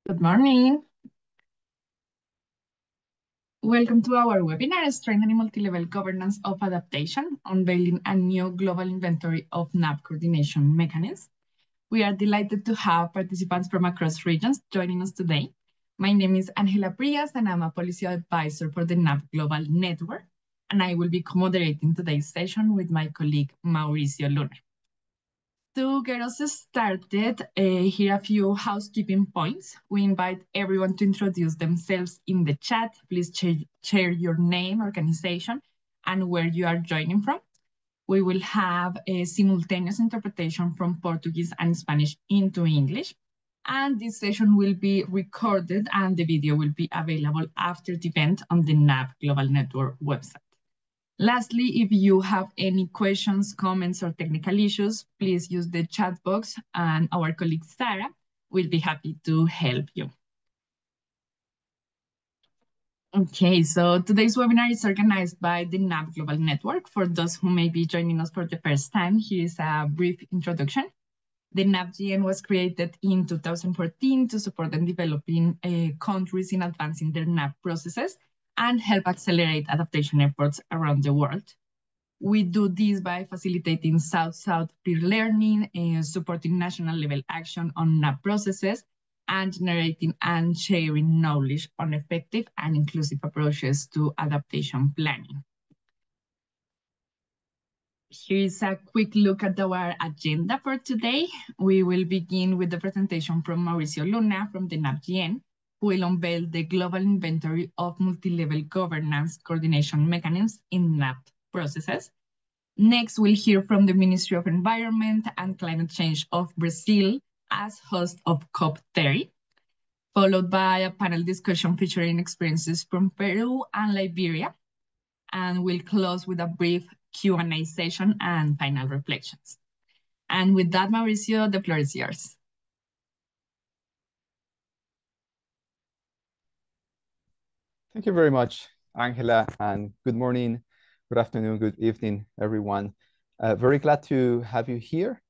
Good morning. Welcome to our webinar, Strengthening Multilevel Governance of Adaptation, unveiling a new global inventory of NAP coordination mechanisms. We are delighted to have participants from across regions joining us today. My name is Angela Prias, and I'm a policy advisor for the NAP Global Network, and I will be co-moderating today's session with my colleague, Mauricio Luna. To get us started, here are a few housekeeping points. We invite everyone to introduce themselves in the chat. Please share your name, organization, and where you are joining from. We will have a simultaneous interpretation from Portuguese and Spanish into English. And this session will be recorded and the video will be available after the event on the NAP Global Network website. Lastly, if you have any questions, comments, or technical issues, please use the chat box and our colleague Sarah will be happy to help you. Okay, so today's webinar is organized by the NAP Global Network. For those who may be joining us for the first time, here is a brief introduction. The NAP-GN was created in 2014 to support and developing countries in advancing their NAP processes and help accelerate adaptation efforts around the world. We do this by facilitating South-South peer learning, supporting national level action on NAP processes, and generating and sharing knowledge on effective and inclusive approaches to adaptation planning. Here is a quick look at our agenda for today. We will begin with the presentation from Mauricio Luna from the NAP-GN, who will unveil the global inventory of multi-level governance coordination mechanisms in NAP processes. Next, we'll hear from the Ministry of Environment and Climate Change of Brazil as host of COP30, followed by a panel discussion featuring experiences from Peru and Liberia. And we'll close with a brief Q&A session and final reflections. And with that, Mauricio, the floor is yours. Thank you very much, Angela, and good morning, good afternoon, good evening, everyone. Very glad to have you here,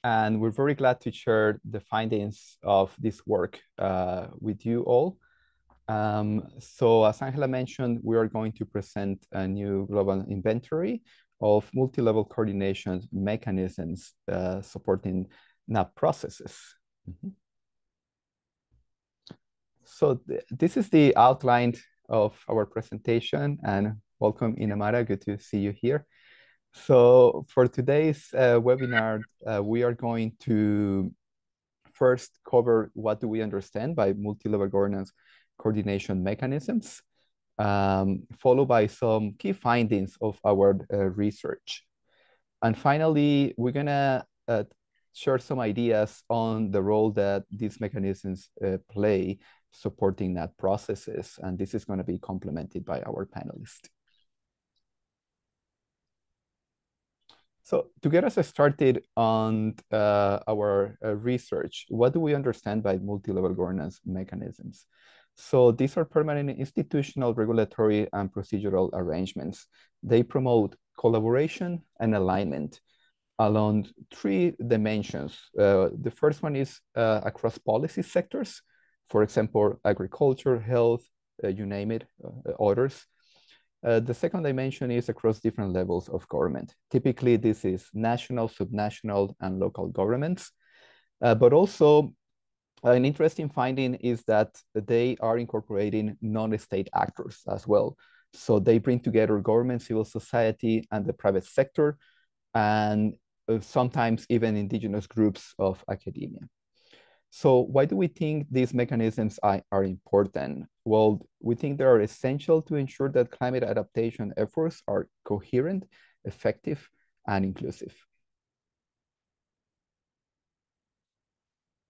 and we're very glad to share the findings of this work with you all. So as Angela mentioned, we are going to present a new global inventory of multi-level coordination mechanisms supporting NAP processes. So this is the outline of our presentation, and welcome, Inamara, good to see you here. So for today's webinar, we are going to first cover what do we understand by multi-level governance coordination mechanisms, followed by some key findings of our research. And finally, we're gonna share some ideas on the role that these mechanisms play supporting NAP processes, and this is gonna be complemented by our panelists. So to get us started on our research, what do we understand by multi-level governance mechanisms? So these are permanent institutional, regulatory, and procedural arrangements. They promote collaboration and alignment along three dimensions. The first one is across policy sectors, for example, agriculture, health, you name it, others. The second dimension is across different levels of government. Typically, this is national, subnational, and local governments. But also, an interesting finding is that they are incorporating non-state actors as well. So they bring together government, civil society, and the private sector, and sometimes even indigenous groups of academia. So why do we think these mechanisms are important? Well, we think they are essential to ensure that climate adaptation efforts are coherent, effective, and inclusive.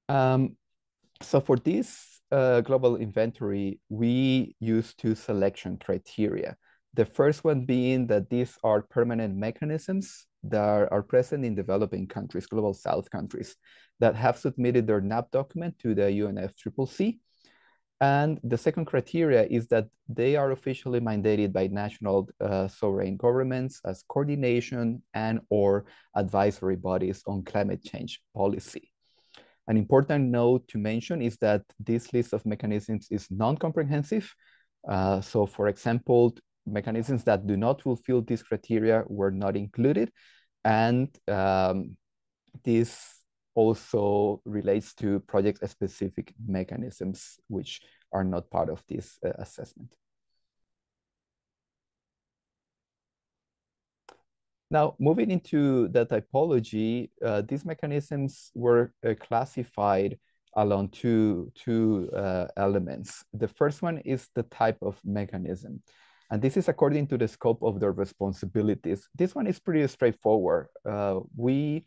So for this global inventory, we use two selection criteria. The first one being that these are permanent mechanisms that are present in developing countries, global South countries, that have submitted their NAP document to the UNFCCC. And the second criteria is that they are officially mandated by national sovereign governments as coordination and or advisory bodies on climate change policy. An important note to mention is that this list of mechanisms is non-comprehensive. So for example, mechanisms that do not fulfill these criteria were not included. And this also relates to project-specific mechanisms, which are not part of this assessment. Now, moving into the typology, these mechanisms were classified along two elements. The first one is the type of mechanism. And this is according to the scope of their responsibilities. This one is pretty straightforward. We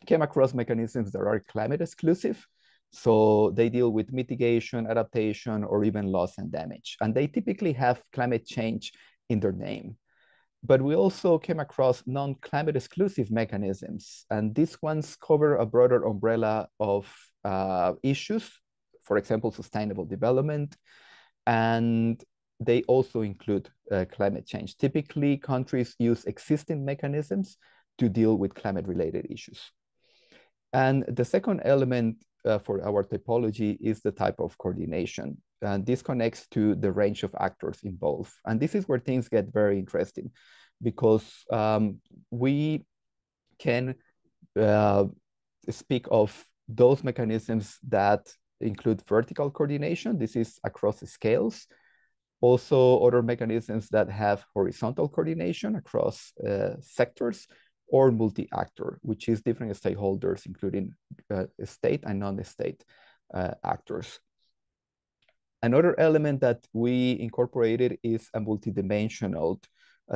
came across mechanisms that are climate exclusive. So they deal with mitigation, adaptation, or even loss and damage. And they typically have climate change in their name. But we also came across non-climate exclusive mechanisms. And these ones cover a broader umbrella of issues, for example, sustainable development. And they also include climate change. Typically, countries use existing mechanisms to deal with climate-related issues. And the second element for our typology is the type of coordination. And this connects to the range of actors involved. And this is where things get very interesting, because we can speak of those mechanisms that include vertical coordination. This is across scales. Also, other mechanisms that have horizontal coordination across sectors, or multi-actor, which is different stakeholders, including state and non-state actors. Another element that we incorporated is a multidimensional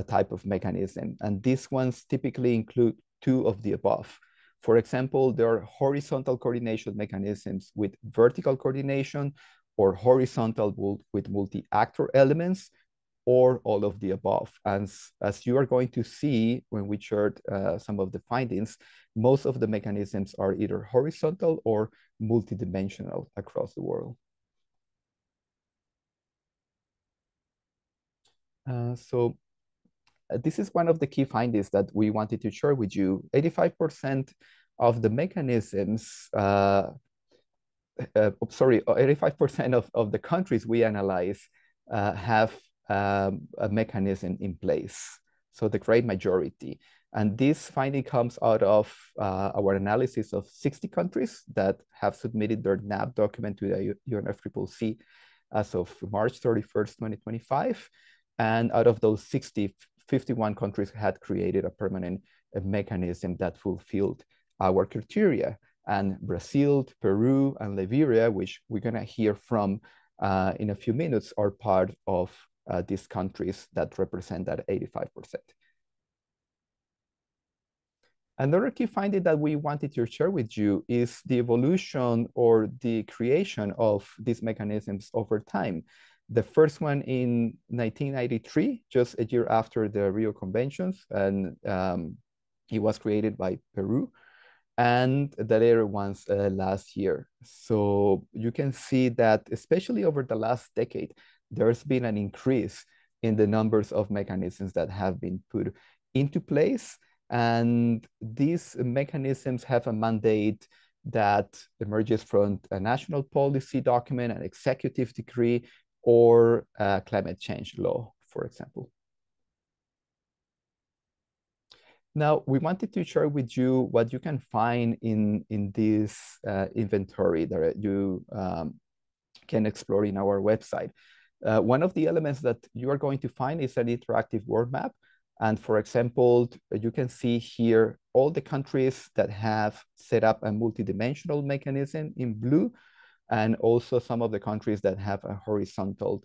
type of mechanism. And these ones typically include two of the above. For example, there are horizontal coordination mechanisms with vertical coordination, or horizontal with multi-actor elements, or all of the above. And as you are going to see when we shared some of the findings, most of the mechanisms are either horizontal or multidimensional across the world. So this is one of the key findings that we wanted to share with you. 85% of the mechanisms, 85% of the countries we analyze have a mechanism in place. So the great majority. And this finding comes out of our analysis of 60 countries that have submitted their NAP document to the UNFCCC as of March 31st, 2025. And out of those 60, 51 countries had created a permanent mechanism that fulfilled our criteria. And Brazil, Peru, and Liberia, which we're gonna hear from in a few minutes, are part of these countries that represent that 85%. Another key finding that we wanted to share with you is the evolution or the creation of these mechanisms over time. The first one in 1993, just a year after the Rio Conventions, and it was created by Peru, and the later ones last year. So you can see that, especially over the last decade, there's been an increase in the numbers of mechanisms that have been put into place. And these mechanisms have a mandate that emerges from a national policy document, an executive decree, or a climate change law, for example. Now, we wanted to share with you what you can find in this inventory that you can explore in our website. One of the elements that you are going to find is an interactive world map. And for example, you can see here all the countries that have set up a multidimensional mechanism in blue, and also some of the countries that have a horizontal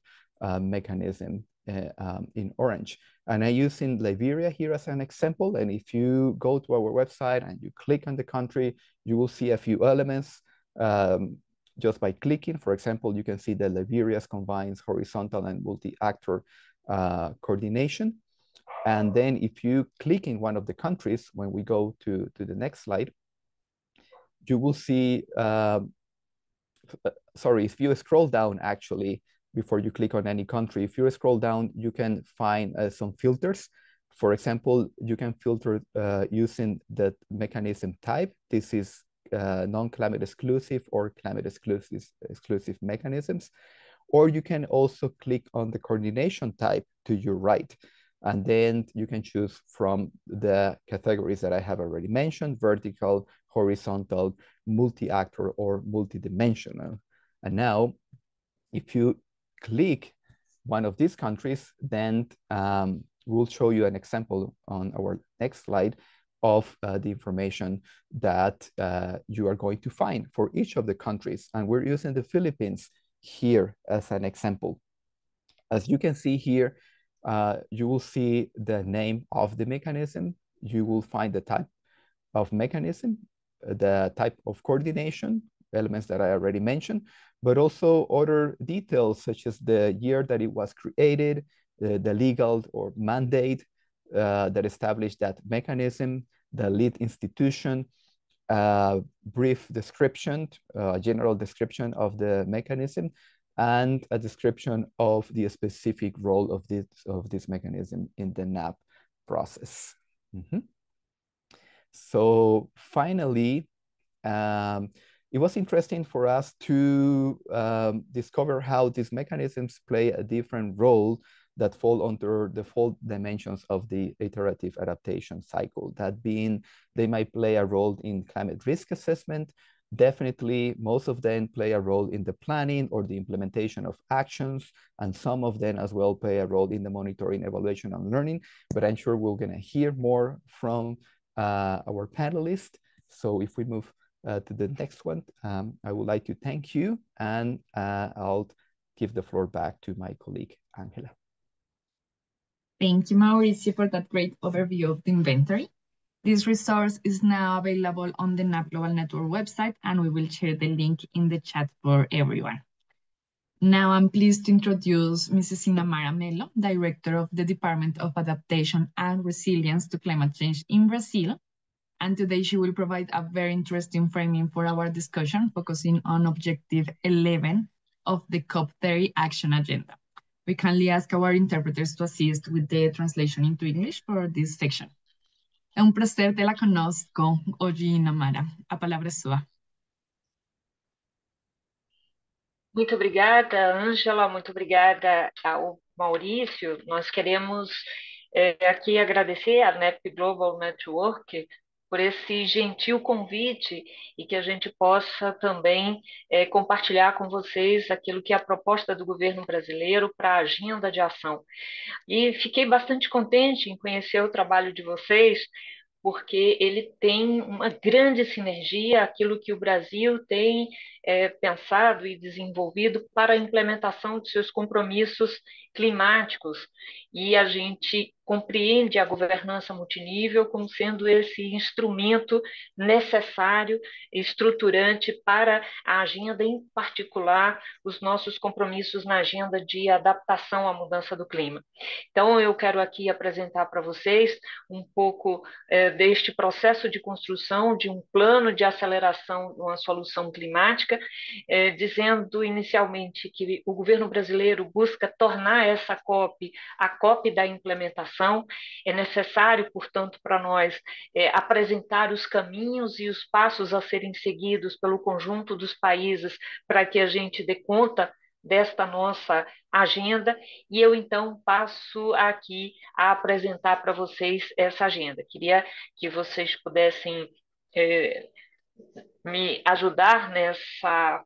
mechanism in orange. And I'm using Liberia here as an example. And if you go to our website and you click on the country, you will see a few elements. Just by clicking, for example, you can see that Liberia's combines horizontal and multi-actor coordination. And then if you click in one of the countries, when we go to the next slide, you will see, sorry, if you scroll down actually, before you click on any country, if you scroll down, you can find some filters. For example, you can filter using the mechanism type. This is non-climate exclusive or climate exclusive mechanisms. Or you can also click on the coordination type to your right. And then you can choose from the categories that I have already mentioned: vertical, horizontal, multi-actor, or multidimensional. And now, if you click one of these countries, then we'll show you an example on our next slide of the information that you are going to find for each of the countries. And we're using the Philippines here as an example. As you can see here, you will see the name of the mechanism. You will find the type of mechanism, the type of coordination, elements that I already mentioned, but also other details such as the year that it was created, the legal or mandate that established that mechanism, the lead institution, brief description, general description of the mechanism, and a description of the specific role of this mechanism in the NAP process. So finally, it was interesting for us to discover how these mechanisms play a different role that fall under the 4 dimensions of the iterative adaptation cycle. That being, they might play a role in climate risk assessment. Definitely, most of them play a role in the planning or the implementation of actions, and some of them as well play a role in the monitoring, evaluation, and learning. But I'm sure we're gonna hear more from our panelists. So if we move to the next one, I would like to thank you, and I'll give the floor back to my colleague, Angela. Thank you, Mauricio, for that great overview of the inventory. This resource is now available on the NAP Global Network website, and we will share the link in the chat for everyone. Now I'm pleased to introduce Mrs. Inamara Melo, Director of the Department of Adaptation and Resilience to Climate Change in Brazil. And today she will provide a very interesting framing for our discussion, focusing on Objective 11 of the COP30 Action Agenda. We kindly ask our interpreters to assist with the translation into English for this section. É prazer tê-la conosco hoje, Inamara. A palavra é sua. Muito obrigada, Ângela, muito obrigada ao Maurício. Nós queremos aqui agradecer à NEP Global Network por esse gentil convite e que a gente possa também compartilhar com vocês aquilo que é a proposta do governo brasileiro para a agenda de ação. E fiquei bastante contente em conhecer o trabalho de vocês, porque ele tem uma grande sinergia, aquilo que o Brasil tem pensado e desenvolvido para a implementação de seus compromissos climáticos. E a gente compreende a governança multinível como sendo esse instrumento necessário, estruturante para a agenda, em particular, os nossos compromissos na agenda de adaptação à mudança do clima. Então, eu quero aqui apresentar para vocês um pouco deste processo de construção de um plano de aceleração de uma solução climática, dizendo inicialmente que o governo brasileiro busca tornar essa COP a COP da implementação. É necessário, portanto, para nós apresentar os caminhos e os passos a serem seguidos pelo conjunto dos países para que a gente dê conta desta nossa agenda, e eu então passo aqui a apresentar para vocês essa agenda. Queria que vocês pudessem me ajudar nessa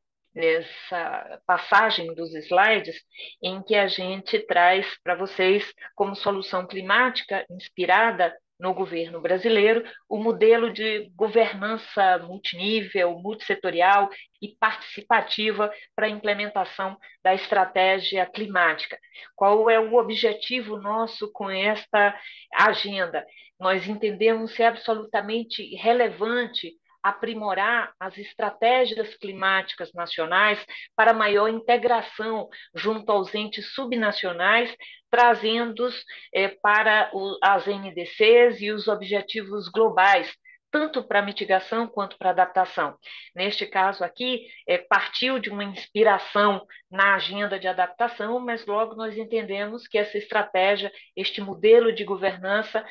passagem dos slides, em que a gente traz para vocês, como solução climática inspirada no governo brasileiro, o modelo de governança multinível, multissetorial e participativa para a implementação da estratégia climática. Qual é o objetivo nosso com esta agenda? Nós entendemos ser absolutamente relevante aprimorar as estratégias climáticas nacionais para maior integração junto aos entes subnacionais, trazendo-os para as NDCs e os objetivos globais, tanto para mitigação quanto para adaptação. Neste caso aqui, partiu de uma inspiração na agenda de adaptação, mas logo nós entendemos que essa estratégia, este modelo de governança,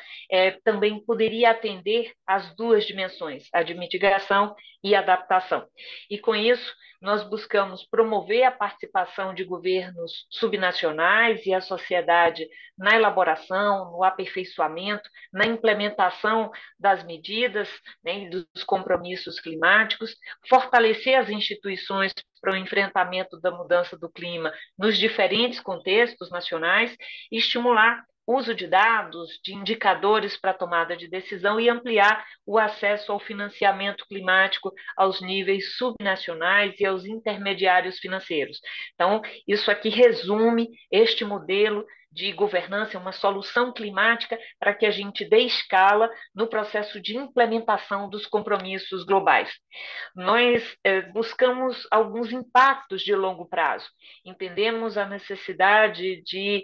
também poderia atender às duas dimensões, a de mitigação e adaptação. E com isso, nós buscamos promover a participação de governos subnacionais e a sociedade na elaboração, no aperfeiçoamento, na implementação das medidas, né, e dos compromissos climáticos, fortalecer as instituições para o enfrentamento da mudança do clima nos diferentes contextos nacionais e estimular o uso de dados, de indicadores para tomada de decisão e ampliar o acesso ao financiamento climático aos níveis subnacionais e aos intermediários financeiros. Então, isso aqui resume este modelo de governança, uma solução climática para que a gente dê escala no processo de implementação dos compromissos globais. Nós buscamos alguns impactos de longo prazo, entendemos a necessidade de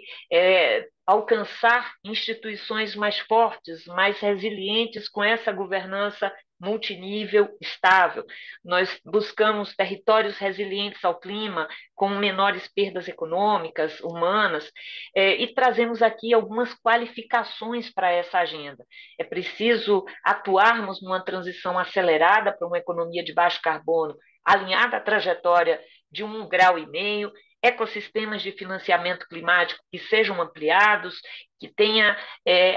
alcançar instituições mais fortes, mais resilientes com essa governança multinível estável. Nós buscamos territórios resilientes ao clima, com menores perdas econômicas, humanas, e trazemos aqui algumas qualificações para essa agenda. É preciso atuarmos numa transição acelerada para uma economia de baixo carbono, alinhada à trajetória de 1,5 graus, ecossistemas de financiamento climático que sejam ampliados, que tenha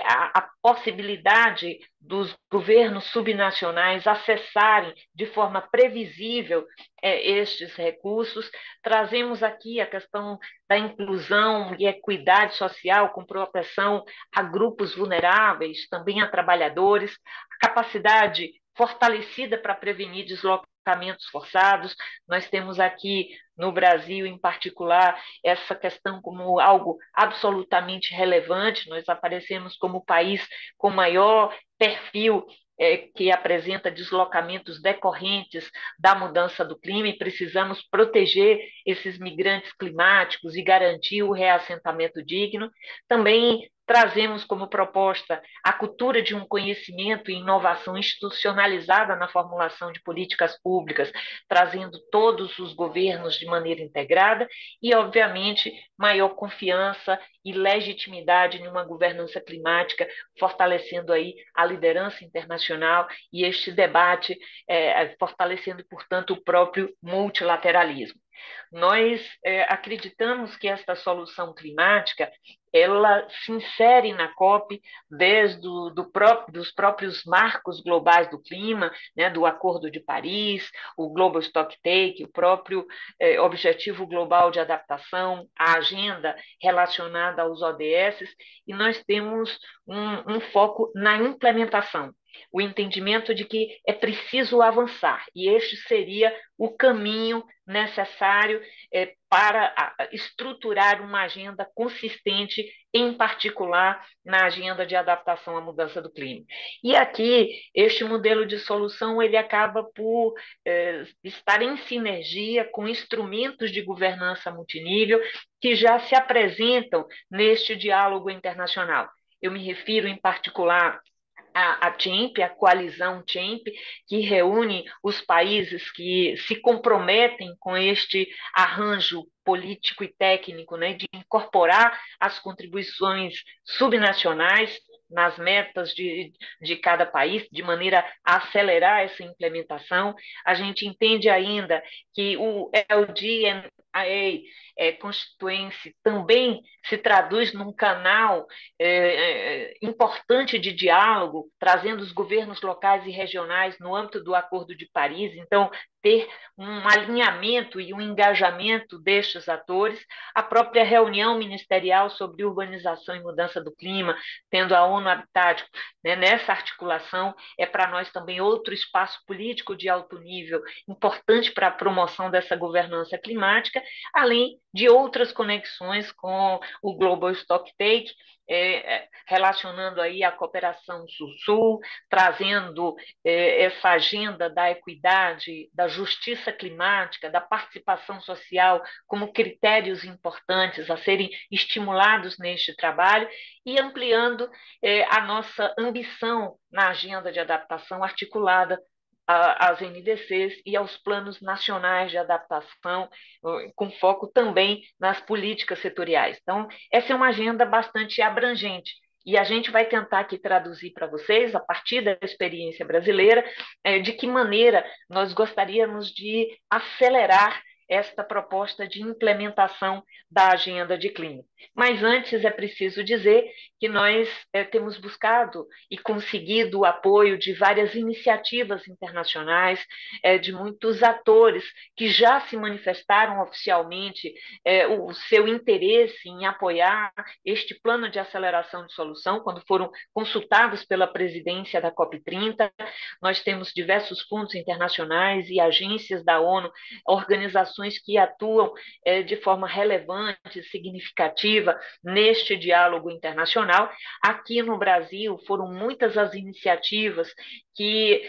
a possibilidade dos governos subnacionais acessarem de forma previsível estes recursos. Trazemos aqui a questão da inclusão e equidade social com proteção a grupos vulneráveis, também a trabalhadores, a capacidade fortalecida para prevenir deslocamentos forçados. Nós temos aqui no Brasil, em particular, essa questão como algo absolutamente relevante. Nós aparecemos como o país com maior perfil que apresenta deslocamentos decorrentes da mudança do clima e precisamos proteger esses migrantes climáticos e garantir o reassentamento digno. Também trazemos como proposta a cultura de um conhecimento e inovação institucionalizada na formulação de políticas públicas, trazendo todos os governos de maneira integrada e, obviamente, maior confiança e legitimidade em uma governança climática, fortalecendo aí a liderança internacional e este debate, fortalecendo, portanto, o próprio multilateralismo. Nós acreditamos que esta solução climática ela se insere na COP desde dos próprios marcos globais do clima, né, do Acordo de Paris, o Global Stocktake, o próprio Objetivo Global de Adaptação, a agenda relacionada aos ODS, e nós temos um foco na implementação, o entendimento de que é preciso avançar, e este seria o caminho necessário para estruturar uma agenda consistente, em particular na agenda de adaptação à mudança do clima. E aqui, este modelo de solução ele acaba por estar em sinergia com instrumentos de governança multinível que já se apresentam neste diálogo internacional. Eu me refiro, em particular, a CHIMP, a coalizão CHIMP, que reúne os países que se comprometem com este arranjo político e técnico, né, de incorporar as contribuições subnacionais nas metas de cada país, de maneira a acelerar essa implementação. A gente entende ainda que o LGNA constituency também se traduz num canal importante de diálogo, trazendo os governos locais e regionais no âmbito do Acordo de Paris. Então, ter um alinhamento e um engajamento destes atores, a própria reunião ministerial sobre urbanização e mudança do clima, tendo a ONU Habitat, né, nessa articulação, é para nós também outro espaço político de alto nível, importante para a promoção dessa governança climática, além de outras conexões com o Global Stocktake, relacionando aí a cooperação Sul-Sul, trazendo essa agenda da equidade, da justiça climática, da participação social como critérios importantes a serem estimulados neste trabalho e ampliando a nossa ambição na agenda de adaptação articulada às NDCs e aos planos nacionais de adaptação, com foco também nas políticas setoriais. Então, essa é uma agenda bastante abrangente. E a gente vai tentar aqui traduzir para vocês, a partir da experiência brasileira, de que maneira nós gostaríamos de acelerar esta proposta de implementação da agenda de clima. Mas antes é preciso dizer que nós temos buscado e conseguido o apoio de várias iniciativas internacionais, de muitos atores que já se manifestaram oficialmente o seu interesse em apoiar este plano de aceleração de solução, quando foram consultados pela presidência da COP30. Nós temos diversos fundos internacionais e agências da ONU, organizações que atuam de forma relevante, significativa neste diálogo internacional. Aqui no Brasil foram muitas as iniciativas que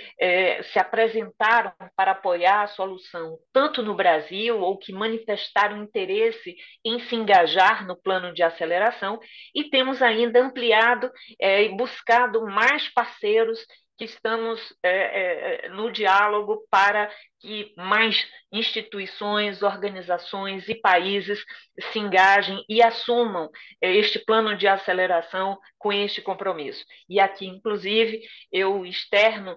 se apresentaram para apoiar a solução, tanto no Brasil, ou que manifestaram interesse em se engajar no plano de aceleração, e temos ainda ampliado e buscado mais parceiros que estamos no diálogo para que mais instituições, organizações e países se engajem e assumam este plano de aceleração com este compromisso. E aqui, inclusive, eu externo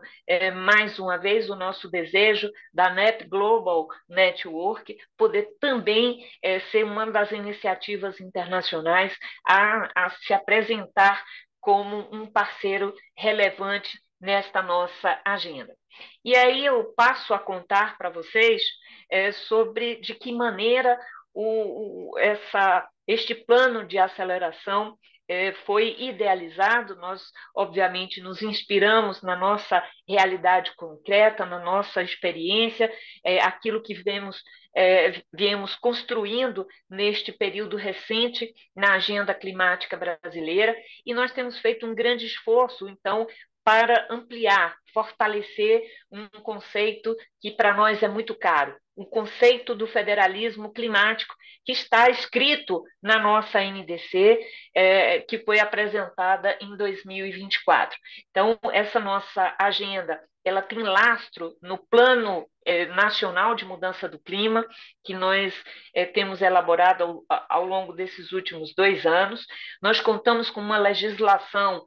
mais uma vez o nosso desejo da NEP Global Network poder também ser uma das iniciativas internacionais a se apresentar como um parceiro relevante nesta nossa agenda. E aí eu passo a contar para vocês sobre de que maneira este plano de aceleração foi idealizado. Nós, obviamente, nos inspiramos na nossa realidade concreta, na nossa experiência, aquilo que viemos construindo neste período recente na agenda climática brasileira, e nós temos feito um grande esforço, então, para ampliar, fortalecer um conceito que para nós é muito caro, o conceito do federalismo climático, que está escrito na nossa NDC, que foi apresentada em 2024. Então, essa nossa agenda, ela tem lastro no Plano Nacional de Mudança do Clima, que nós temos elaborado ao longo desses últimos 2 anos. Nós contamos com uma legislação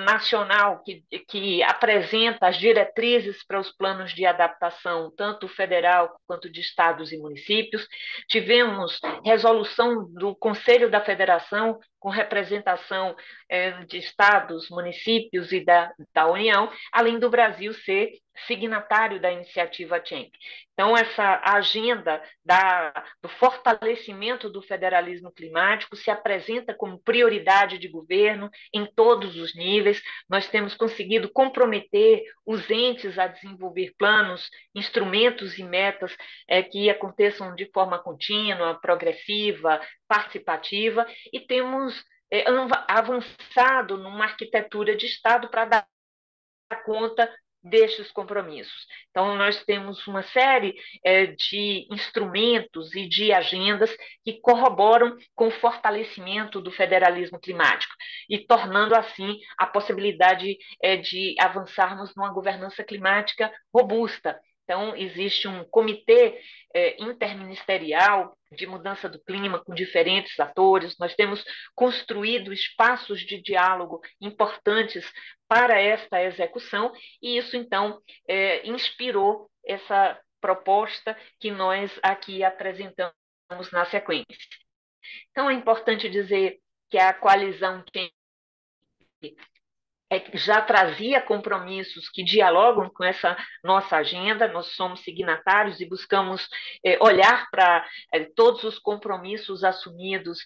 nacional que apresenta as diretrizes para os planos de adaptação, tanto federal quanto de estados e municípios. Tivemos resolução do Conselho da Federação, com representação de estados, municípios e da União, além do Brasil ser signatário da iniciativa Champ. Então, essa agenda do fortalecimento do federalismo climático se apresenta como prioridade de governo em todos os níveis. Nós temos conseguido comprometer os entes a desenvolver planos, instrumentos e metas que aconteçam de forma contínua, progressiva, participativa, e temos avançado numa arquitetura de Estado para dar conta destes compromissos. Então, nós temos uma série de instrumentos e de agendas que corroboram com o fortalecimento do federalismo climático e tornando, assim, a possibilidade de avançarmos numa governança climática robusta. Então, existe um comitê interministerial de mudança do clima com diferentes atores. Nós temos construído espaços de diálogo importantes para esta execução, e isso, então, inspirou essa proposta que nós aqui apresentamos na sequência. Então, é importante dizer que a coalizão já trazia compromissos que dialogam com essa nossa agenda. Nós somos signatários e buscamos olhar para todos os compromissos assumidos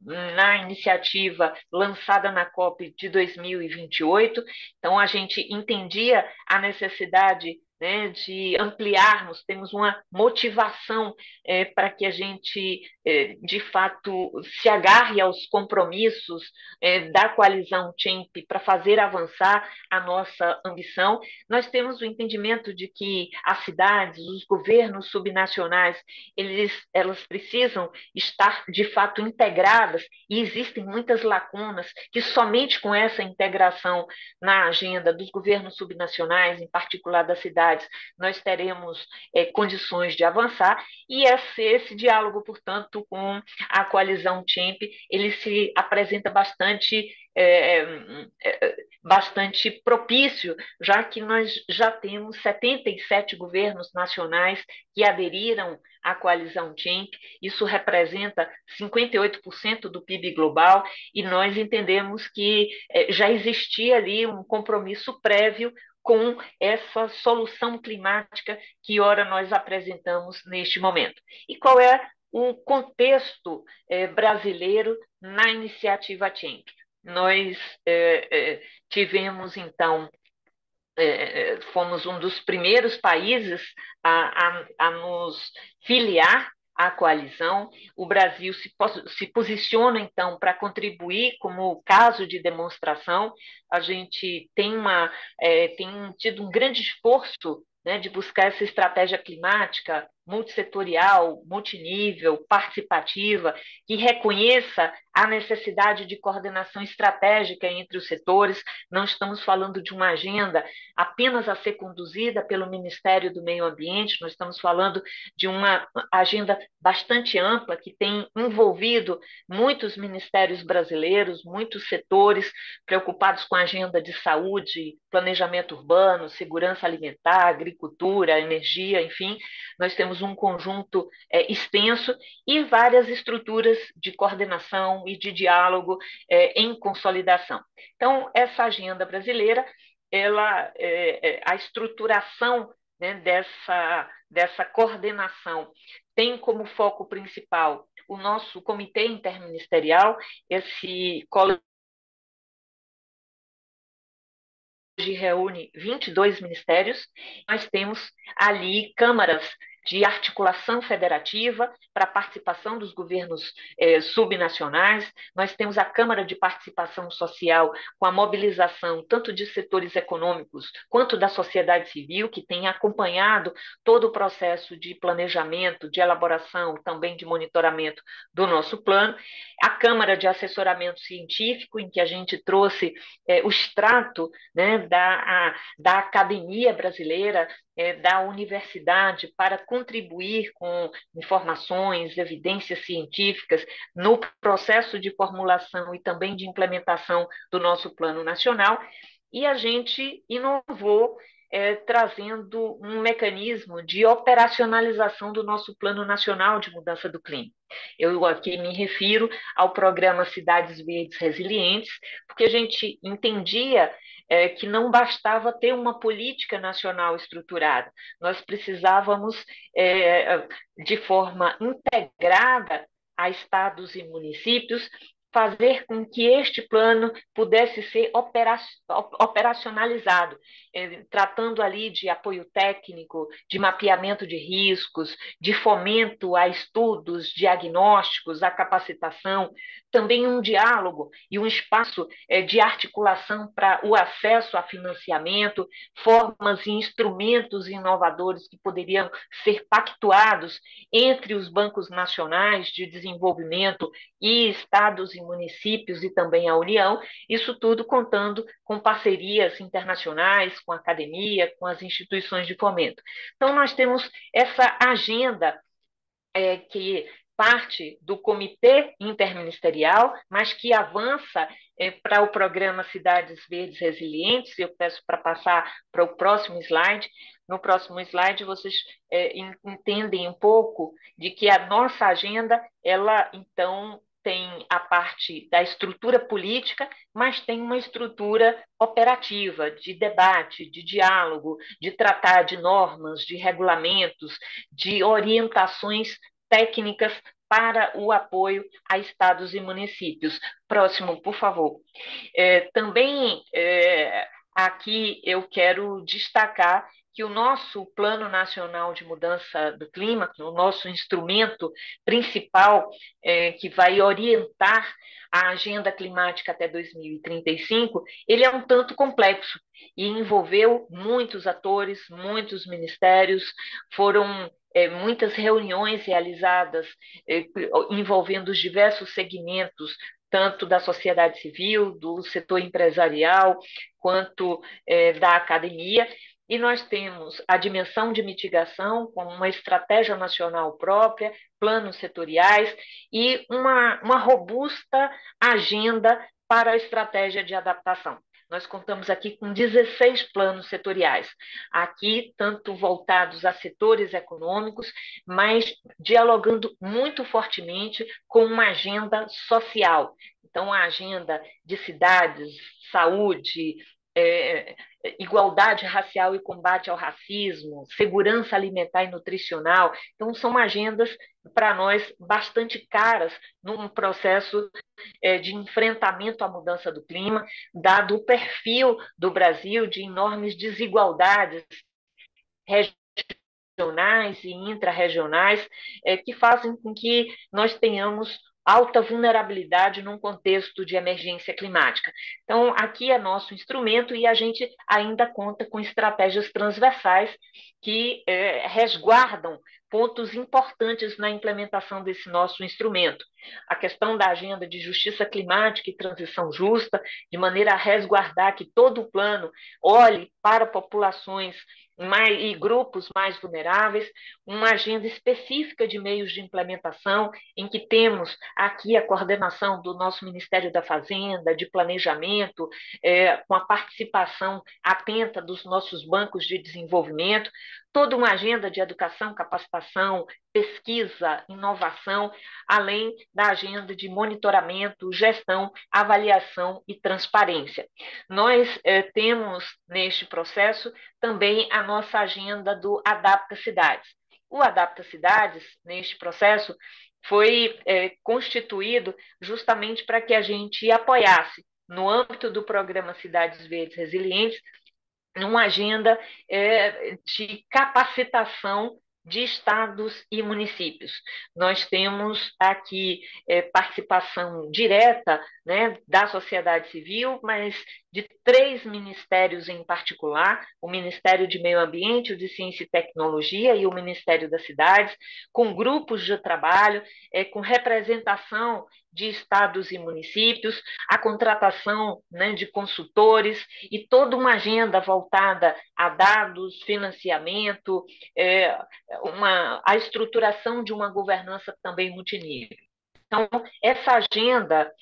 na iniciativa lançada na COP de 2028. Então, a gente entendia a necessidade né, de ampliarmos, temos uma motivação para que a gente, de fato, se agarre aos compromissos da coalizão CHEMP para fazer avançar a nossa ambição. Nós temos o entendimento de que as cidades, os governos subnacionais, elas precisam estar, de fato, integradas e existem muitas lacunas que somente com essa integração na agenda dos governos subnacionais, em particular das cidades, nós teremos condições de avançar, e esse diálogo, portanto, com a coalizão CHEMP, ele se apresenta bastante propício, já que nós já temos 77 governos nacionais que aderiram à coalizão CHEMP, isso representa 58% do PIB global, e nós entendemos que já existia ali um compromisso prévio com essa solução climática que ora nós apresentamos neste momento. E qual é o contexto brasileiro na iniciativa CHEMP? Nós tivemos, então, fomos um dos primeiros países a nos filiar à coalizão. O Brasil se posiciona, então, para contribuir como caso de demonstração. A gente tem tido um grande esforço, né, de buscar essa estratégia climática multissetorial, multinível, participativa, que reconheça a necessidade de coordenação estratégica entre os setores. Não estamos falando de uma agenda apenas a ser conduzida pelo Ministério do Meio Ambiente, nós estamos falando de uma agenda bastante ampla que tem envolvido muitos ministérios brasileiros, muitos setores preocupados com a agenda de saúde, planejamento urbano, segurança alimentar, agricultura, energia, enfim, nós temos um conjunto extenso e várias estruturas de coordenação e de diálogo em consolidação. Então, essa agenda brasileira, a estruturação, né, dessa coordenação tem como foco principal o nosso comitê interministerial, esse colégio reúne 22 ministérios, nós temos ali câmaras de articulação federativa para a participação dos governos subnacionais, nós temos a Câmara de Participação Social com a mobilização tanto de setores econômicos quanto da sociedade civil, que tem acompanhado todo o processo de planejamento, de elaboração, também de monitoramento do nosso plano, a Câmara de Assessoramento Científico, em que a gente trouxe o extrato, né, da academia brasileira, da universidade, para contribuir com informações, evidências científicas no processo de formulação e também de implementação do nosso plano nacional. E a gente inovou trazendo um mecanismo de operacionalização do nosso Plano Nacional de Mudança do Clima. Eu aqui me refiro ao programa Cidades Verdes Resilientes, porque a gente entendia que não bastava ter uma política nacional estruturada, nós precisávamos, de forma integrada a estados e municípios, fazer com que este plano pudesse ser operacionalizado, tratando ali de apoio técnico, de mapeamento de riscos, de fomento a estudos diagnósticos, a capacitação, também um diálogo e um espaço de articulação para o acesso a financiamento, formas e instrumentos inovadores que poderiam ser pactuados entre os bancos nacionais de desenvolvimento e estados e municípios e também a União, isso tudo contando com parcerias internacionais, com a academia, com as instituições de fomento. Então, nós temos essa agenda que parte do Comitê Interministerial, mas que avança para o programa Cidades Verdes Resilientes. Eu peço para passar para o próximo slide. No próximo slide, vocês entendem um pouco de que a nossa agenda, ela, então, tem a parte da estrutura política, mas tem uma estrutura operativa, de debate, de diálogo, de tratar de normas, de regulamentos, de orientações técnicas para o apoio a estados e municípios. Próximo, por favor. Também aqui eu quero destacar que o nosso Plano Nacional de Mudança do Clima, o nosso instrumento principal, que vai orientar a agenda climática até 2035, ele é um tanto complexo e envolveu muitos atores, muitos ministérios, foram muitas reuniões realizadas envolvendo os diversos segmentos, tanto da sociedade civil, do setor empresarial, quanto da academia, e nós temos a dimensão de mitigação com uma estratégia nacional própria, planos setoriais e uma robusta agenda para a estratégia de adaptação. Nós contamos aqui com 16 planos setoriais, aqui tanto voltados a setores econômicos, mas dialogando muito fortemente com uma agenda social. Então, a agenda de cidades, saúde, igualdade racial e combate ao racismo, segurança alimentar e nutricional. Então, são agendas, para nós, bastante caras num processo de enfrentamento à mudança do clima, dado o perfil do Brasil de enormes desigualdades regionais e intrarregionais, que fazem com que nós tenhamos alta vulnerabilidade num contexto de emergência climática. Então, aqui é nosso instrumento e a gente ainda conta com estratégias transversais que resguardam pontos importantes na implementação desse nosso instrumento. A questão da agenda de justiça climática e transição justa, de maneira a resguardar que todo o plano olhe para populações e grupos mais vulneráveis, uma agenda específica de meios de implementação, em que temos aqui a coordenação do nosso Ministério da Fazenda, de Planejamento, com a participação atenta dos nossos bancos de desenvolvimento, toda uma agenda de educação, capacitação, pesquisa, inovação, além da agenda de monitoramento, gestão, avaliação e transparência. Nós temos neste processo também a nossa agenda do Adapta Cidades. O Adapta Cidades, neste processo, foi constituído justamente para que a gente apoiasse, no âmbito do programa Cidades Verdes Resilientes, uma agenda de capacitação de estados e municípios. Nós temos aqui participação direta, né, da sociedade civil, mas de 3 ministérios em particular, o Ministério de Meio Ambiente, o de Ciência e Tecnologia e o Ministério das Cidades, com grupos de trabalho, com representação de estados e municípios, a contratação, né, de consultores e toda uma agenda voltada a dados, financiamento, a estruturação de uma governança também multinível. Então, essa agenda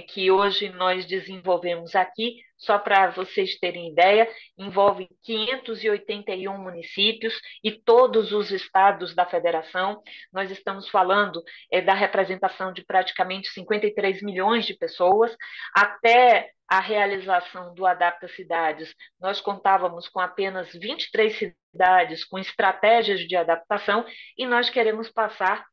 que hoje nós desenvolvemos aqui, só para vocês terem ideia, envolve 581 municípios e todos os estados da federação. Nós estamos falando da representação de praticamente 53 milhões de pessoas. Até a realização do Adapta Cidades, nós contávamos com apenas 23 cidades com estratégias de adaptação e nós queremos passar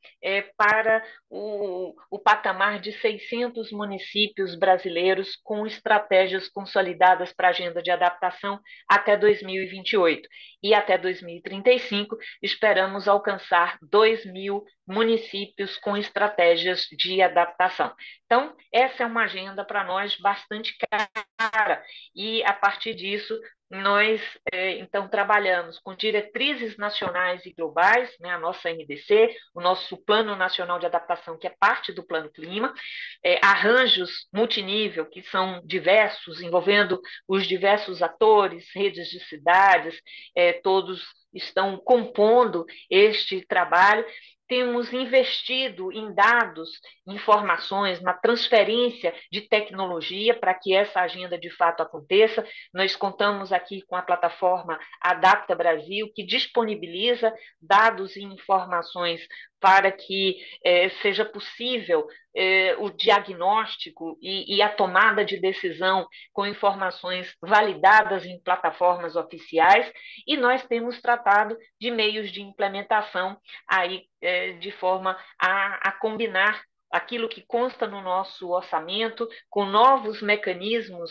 para o patamar de 600 municípios brasileiros com estratégias consolidadas para a agenda de adaptação até 2028. E até 2035, esperamos alcançar 2.000 municípios com estratégias de adaptação. Então, essa é uma agenda para nós bastante cara e, a partir disso, nós, então, trabalhamos com diretrizes nacionais e globais, né, a nossa NDC, o nosso Plano Nacional de Adaptação, que é parte do Plano Clima, arranjos multinível, que são diversos, envolvendo os diversos atores, redes de cidades, todos estão compondo este trabalho. Temos investido em dados, informações, na transferência de tecnologia para que essa agenda de fato aconteça. Nós contamos aqui com a plataforma Adapta Brasil, que disponibiliza dados e informações para que seja possível o diagnóstico e a tomada de decisão com informações validadas em plataformas oficiais, e nós temos tratado de meios de implementação aí de forma a combinar aquilo que consta no nosso orçamento, com novos mecanismos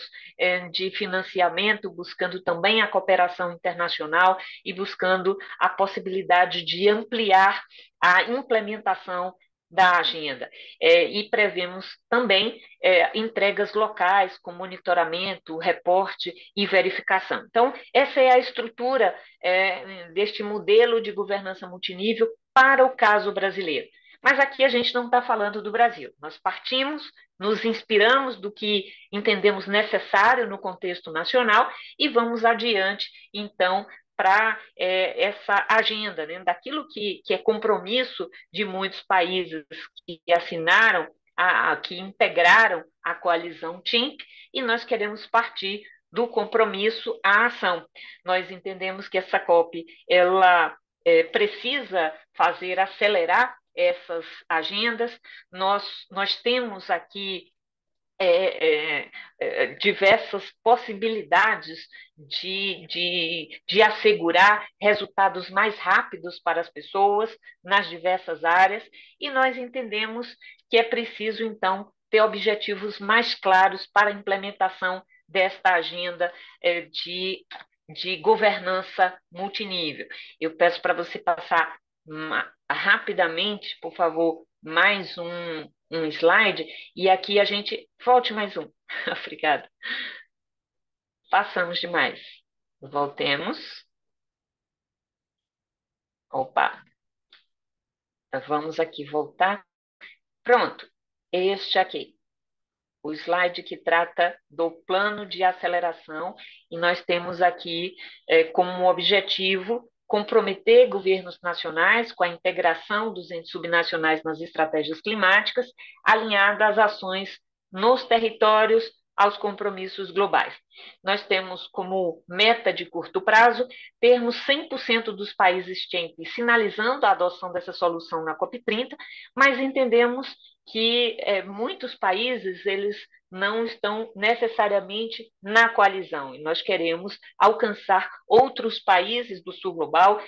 de financiamento, buscando também a cooperação internacional e buscando a possibilidade de ampliar a implementação da agenda. E prevemos também entregas locais com monitoramento, reporte e verificação. Então, essa é a estrutura deste modelo de governança multinível para o caso brasileiro. Mas aqui a gente não está falando do Brasil. Nós partimos, nos inspiramos do que entendemos necessário no contexto nacional e vamos adiante, então, para essa agenda, né, daquilo que é compromisso de muitos países que assinaram, que integraram a coalizão TIMP, e nós queremos partir do compromisso à ação. Nós entendemos que essa COP ela precisa acelerar essas agendas. Nós temos aqui diversas possibilidades de assegurar resultados mais rápidos para as pessoas nas diversas áreas, e nós entendemos que é preciso, então, ter objetivos mais claros para a implementação desta agenda de governança multinível. Eu peço para você passar rapidamente, por favor, mais um slide, e aqui a gente. Volte mais um. Obrigada. Passamos demais. Voltemos. Opa. Vamos aqui voltar. Pronto. Este aqui. O slide que trata do plano de aceleração, e nós temos aqui como objetivo comprometer governos nacionais com a integração dos entes subnacionais nas estratégias climáticas, alinhada às ações nos territórios, aos compromissos globais. Nós temos como meta de curto prazo termos 100% dos países TEMP sinalizando a adoção dessa solução na COP30, mas entendemos que muitos países eles não estão necessariamente na coalizão, e nós queremos alcançar outros países do sul global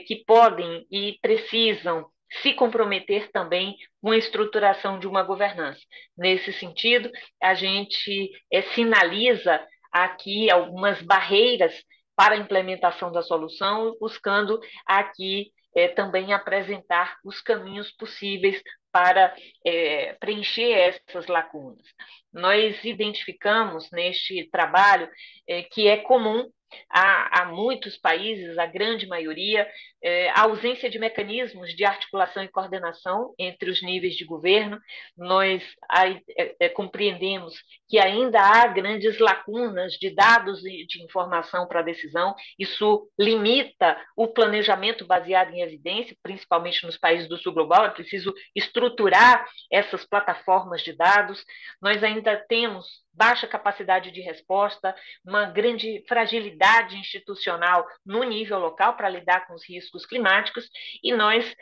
que podem e precisam se comprometer também com a estruturação de uma governança. Nesse sentido, a gente sinaliza aqui algumas barreiras para a implementação da solução, buscando aqui também apresentar os caminhos possíveis para preencher essas lacunas. Nós identificamos neste trabalho que é comum a muitos países, a grande maioria, a ausência de mecanismos de articulação e coordenação entre os níveis de governo. Nós compreendemos que ainda há grandes lacunas de dados e de informação para a decisão. Isso limita o planejamento baseado em evidência, principalmente nos países do sul global. É preciso estruturar essas plataformas de dados. Nós ainda temos baixa capacidade de resposta, uma grande fragilidade institucional no nível local para lidar com os riscos climáticos, e nós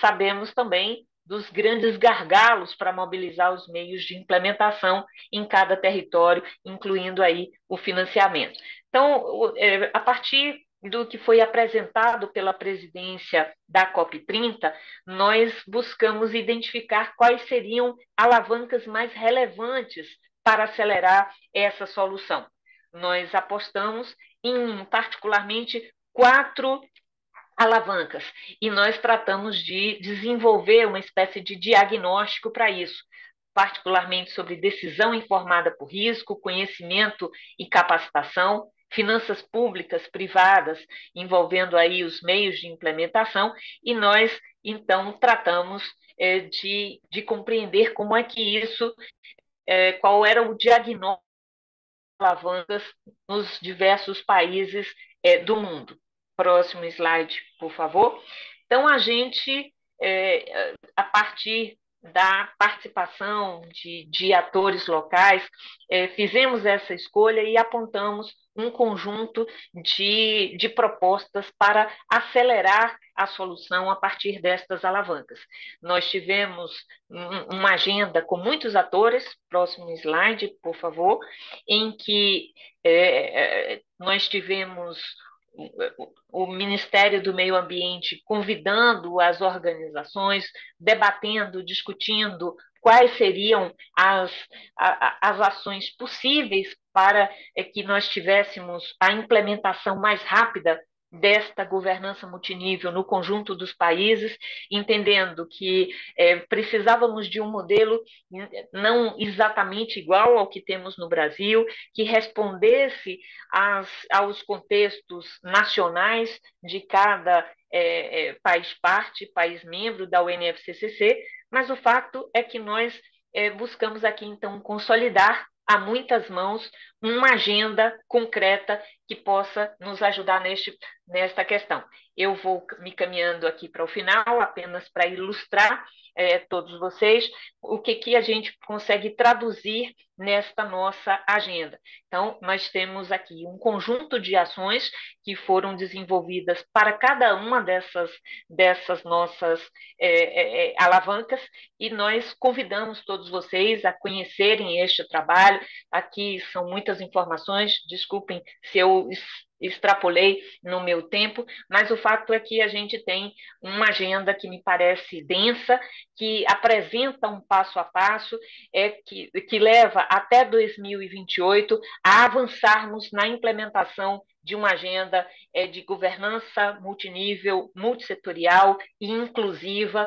sabemos também dos grandes gargalos para mobilizar os meios de implementação em cada território, incluindo aí o financiamento. Então, a partir do que foi apresentado pela presidência da COP30, nós buscamos identificar quais seriam alavancas mais relevantes para acelerar essa solução. Nós apostamos em, particularmente, 4 alavancas, e nós tratamos de desenvolver uma espécie de diagnóstico para isso, particularmente sobre decisão informada por risco, conhecimento e capacitação, finanças públicas, privadas, envolvendo aí os meios de implementação, e nós, então, tratamos de compreender como é que isso, qual era o diagnóstico de alavancas nos diversos países do mundo. Próximo slide, por favor. Então, a gente, a partir da participação de atores locais, fizemos essa escolha e apontamos um conjunto de propostas para acelerar a solução a partir destas alavancas. Nós tivemos uma agenda com muitos atores, próximo slide, por favor, em que nós tivemos o Ministério do Meio Ambiente convidando as organizações, debatendo, discutindo quais seriam as ações possíveis para que nós tivéssemos a implementação mais rápida desta governança multinível no conjunto dos países, entendendo que precisávamos de um modelo não exatamente igual ao que temos no Brasil, que respondesse aos contextos nacionais de cada país parte, país membro da UNFCCC, mas o fato é que nós buscamos aqui, então, consolidar a muitas mãos uma agenda concreta que possa nos ajudar nesta questão. Eu vou me caminhando aqui para o final, apenas para ilustrar todos vocês o que a gente consegue traduzir nesta nossa agenda. Então, nós temos aqui um conjunto de ações que foram desenvolvidas para cada uma dessas nossas alavancas, e nós convidamos todos vocês a conhecerem este trabalho. Aqui são muitas informações, desculpem se eu extrapolei no meu tempo, mas o fato é que a gente tem uma agenda que me parece densa, que apresenta um passo a passo, que leva até 2028 a avançarmos na implementação de uma agenda de governança multinível, multissetorial e inclusiva,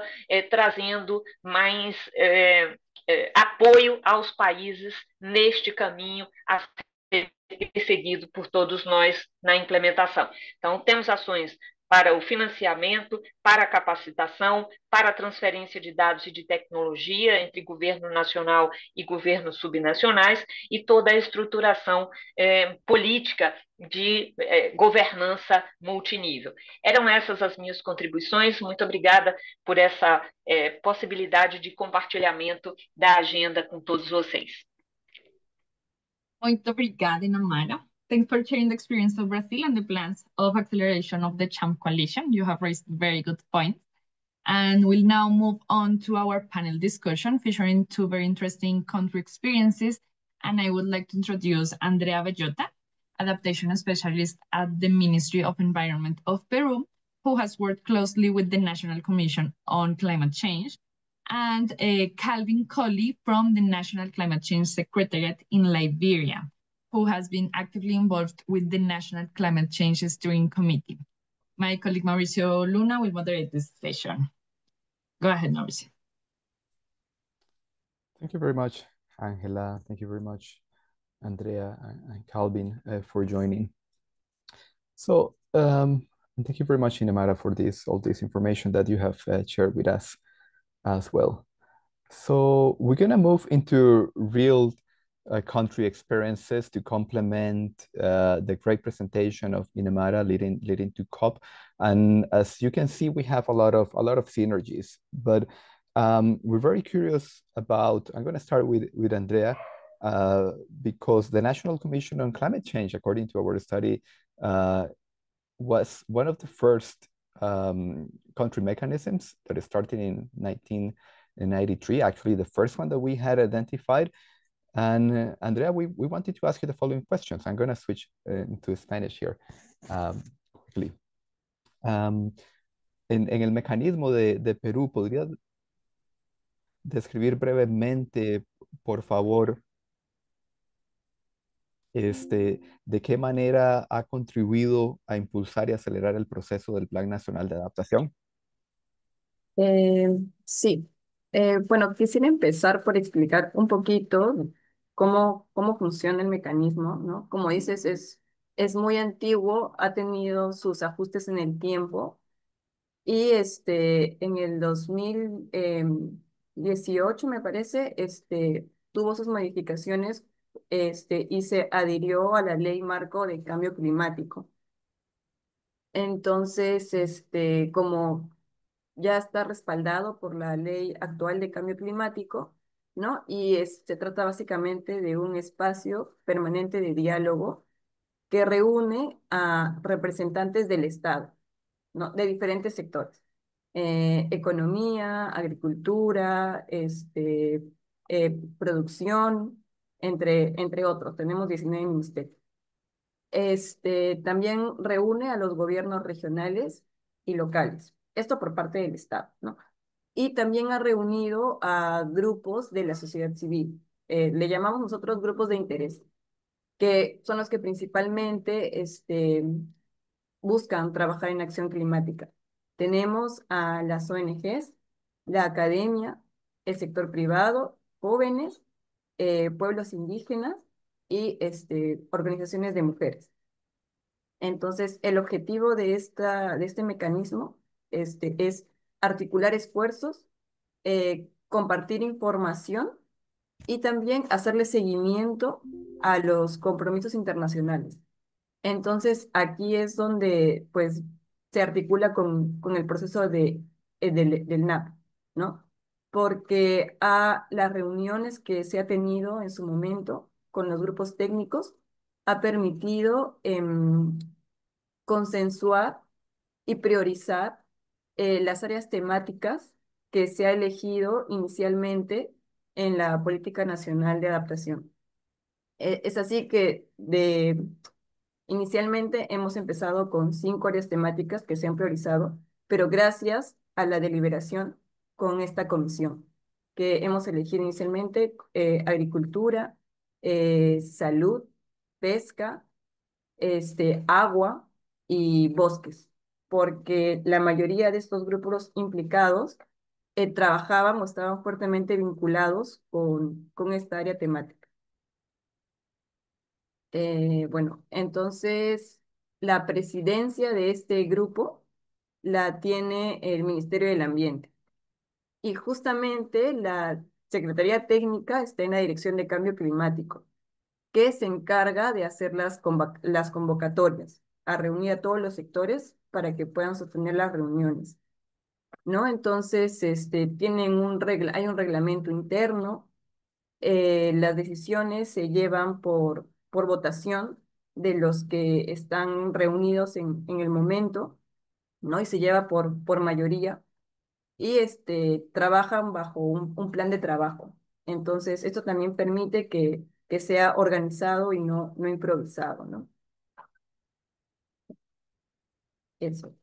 trazendo mais apoio aos países neste caminho a ser seguido por todos nós na implementação. Então, temos ações para o financiamento, para a capacitação, para a transferência de dados e de tecnologia entre governo nacional e governos subnacionais, e toda a estruturação política de governança multinível. Eram essas as minhas contribuições. Muito obrigada por essa possibilidade de compartilhamento da agenda com todos vocês. Muito obrigada, Inamara. Thanks for sharing the experience of Brazil and the plans of acceleration of the CHAMP coalition. You have raised very good points. And we'll now move on to our panel discussion featuring two very interesting country experiences. And I would like to introduce Andrea Bellota, adaptation specialist at the Ministry of Environment of Peru, who has worked closely with the National Commission on Climate Change, and Calvin Colley from the National Climate Change Secretariat in Liberia, who has been actively involved with the National Climate Change Steering Committee. My colleague Mauricio Luna will moderate this session. Go ahead, Mauricio. Thank you very much, Angela. Thank you very much, Andrea and Calvin, for joining. So, and thank you very much, Inamara, for all this information that you have shared with us as well. So we're gonna move into real country experiences to complement the great presentation of Inamara leading to COP. And as you can see, we have a lot of synergies. But we're very curious about. I'm gonna start with Andrea because the National Commission on Climate Change, according to our study, was one of the first country mechanisms that started in 1993, actually the first one that we had identified. And Andrea, we wanted to ask you the following questions. I'm going to switch into Spanish here quickly. En el mecanismo de Perú, ¿podría describir brevemente, por favor, de qué manera ha contribuido a impulsar y acelerar el proceso del Plan Nacional de Adaptación? Sí, bueno, quisiera empezar por explicar un poquito cómo funciona el mecanismo, ¿no? Como dices, es muy antiguo, ha tenido sus ajustes en el tiempo, y en el 2018, me parece, tuvo sus modificaciones, y se adhirió a la Ley Marco de Cambio Climático. Entonces, como ya está respaldado por la ley actual de cambio climático, ¿no? Y se trata básicamente de un espacio permanente de diálogo que reúne a representantes del Estado, ¿no? De diferentes sectores. Economía, agricultura, producción, entre otros. Tenemos 19 ministerios. También reúne a los gobiernos regionales y locales. Esto por parte del Estado, ¿no? Y también ha reunido a grupos de la sociedad civil. Le llamamos nosotros grupos de interés, que son los que principalmente buscan trabajar en acción climática. Tenemos a las ONGs, la academia, el sector privado, jóvenes, pueblos indígenas y organizaciones de mujeres. Entonces, el objetivo de este mecanismo es articular esfuerzos, compartir información y también hacerle seguimiento a los compromisos internacionales. Entonces, aquí es donde pues se articula con el proceso del NAP, ¿no? Porque a las reuniones que se ha tenido en su momento con los grupos técnicos ha permitido consensuar y priorizar las áreas temáticas que se ha elegido inicialmente en la Política Nacional de Adaptación. Es así que inicialmente hemos empezado con 5 áreas temáticas que se han priorizado, pero gracias a la deliberación con esta comisión que hemos elegido inicialmente, agricultura, salud, pesca, agua y bosques, porque la mayoría de estos grupos implicados trabajaban o estaban fuertemente vinculados con esta área temática. Bueno, entonces la presidencia de este grupo la tiene el Ministerio del Ambiente y justamente la Secretaría Técnica está en la Dirección de Cambio Climático, que se encarga de hacer las convocatorias, a reunir a todos los sectores para que puedan sostener las reuniones, ¿no? Entonces, hay un reglamento interno, las decisiones se llevan por votación de los que están reunidos en el momento, ¿no? Y se lleva por mayoría y trabajan bajo un plan de trabajo. Entonces, esto también permite que sea organizado y no improvisado, ¿no? Eso.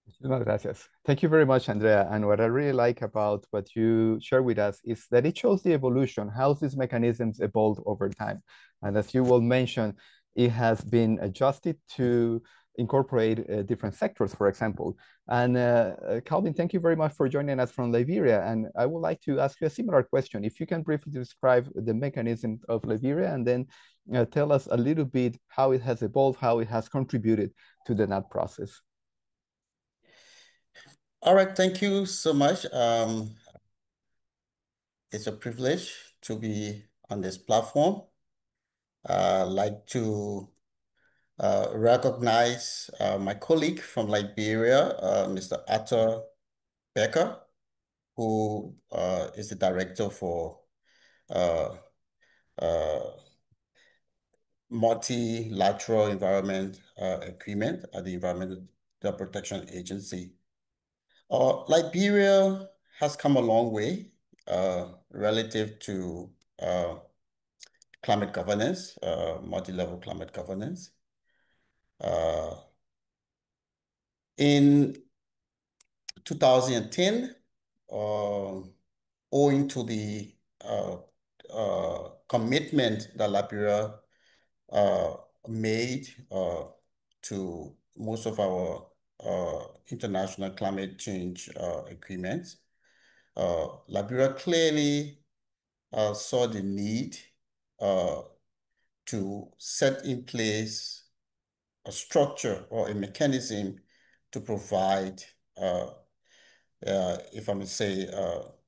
Muchísimas gracias. Thank you very much, Andrea. And what I really like about what you share with us is that it shows the evolution, how these mechanisms evolve over time. And as you will mention, it has been adjusted to incorporate different sectors, for example. And Calvin, thank you very much for joining us from Liberia. And I would like to ask you a similar question. If you can briefly describe the mechanism of Liberia and then tell us a little bit how it has evolved, how it has contributed to the NAT process. All right, thank you so much. It's a privilege to be on this platform. I'd like to recognize my colleague from Liberia, Mr. Atta Becker, who is the director for multilateral environment agreement at the Environmental Protection Agency. Liberia has come a long way relative to climate governance, multi-level climate governance. In 2010, owing to the commitment that Liberia made to most of our international climate change agreements, Liberia clearly saw the need to set in place a structure or a mechanism to provide, if I may say,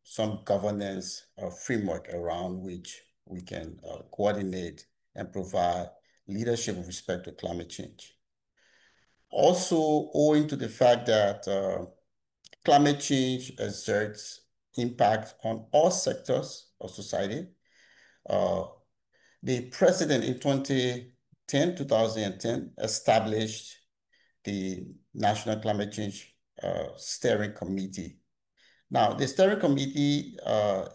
some governance framework around which we can coordinate and provide leadership with respect to climate change. Also, owing to the fact that climate change exerts impact on all sectors of society, the president in 2010 established the National Climate Change Steering Committee. Now, the steering committee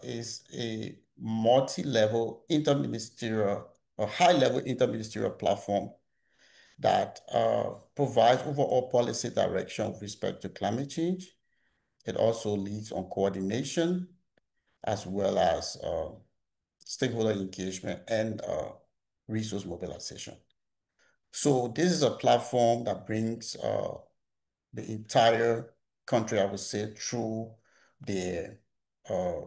is a multi-level interministerial a high-level interministerial platform that provides overall policy direction with respect to climate change. It also leads on coordination as well as stakeholder engagement and resource mobilization. So this is a platform that brings the entire country, I would say, through the uh,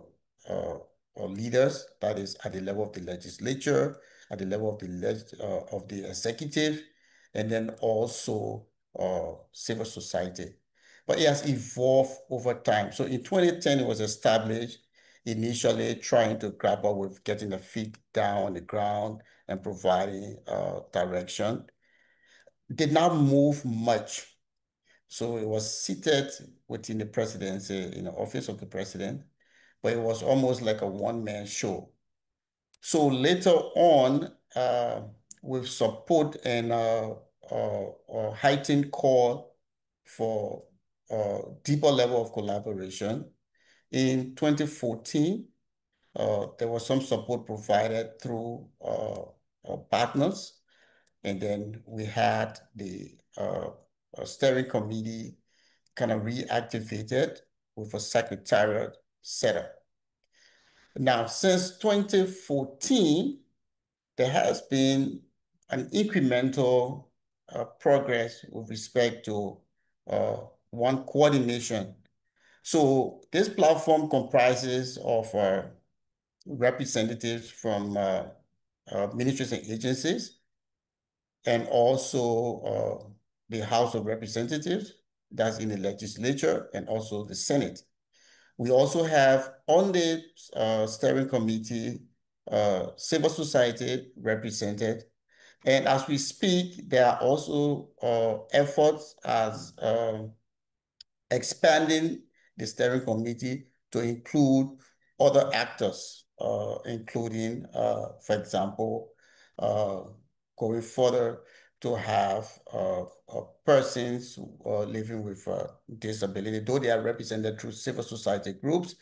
uh, leaders, that is at the level of the legislature, at the level of the executive, and then also civil society. But it has evolved over time. So in 2010, it was established, initially trying to grapple with getting the feet down on the ground and providing direction. Did not move much. So it was seated within the presidency, in the office of the president, but it was almost like a one-man show. So later on, with support and heightened call for deeper level of collaboration, in 2014, there was some support provided through partners. And then we had the steering committee kind of reactivated with a secretariat setup. Now, since 2014, there has been an incremental progress with respect to one coordination. So this platform comprises of representatives from ministries and agencies, and also the House of Representatives, that's in the legislature, and also the Senate. We also have on the steering committee, civil society represented. And as we speak, there are also efforts as expanding the steering committee to include other actors, including, for example, going further to have persons living with disability, though they are represented through civil society groups,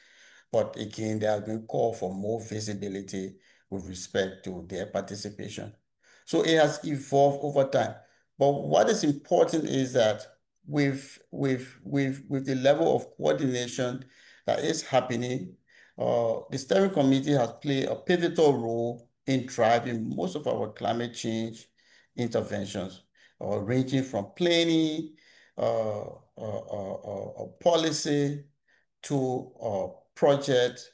but again, they have been called for more visibility with respect to their participation. So it has evolved over time. But what is important is that with the level of coordination that is happening, the steering committee has played a pivotal role in driving most of our climate change interventions, ranging from planning, policy, to project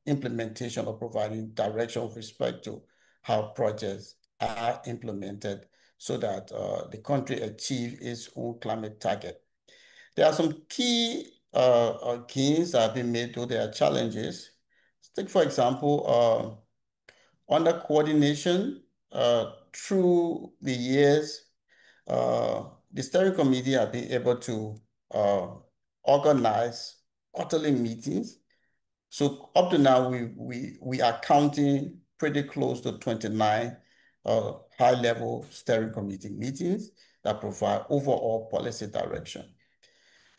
implementation or providing direction with respect to how projects are implemented so that the country achieve its own climate target. There are some key gains that have been made, though there are challenges. Take, for example, under coordination, through the years, the steering committee have been able to organize quarterly meetings. So up to now, we are counting pretty close to 29 high-level steering committee meetings that provide overall policy direction.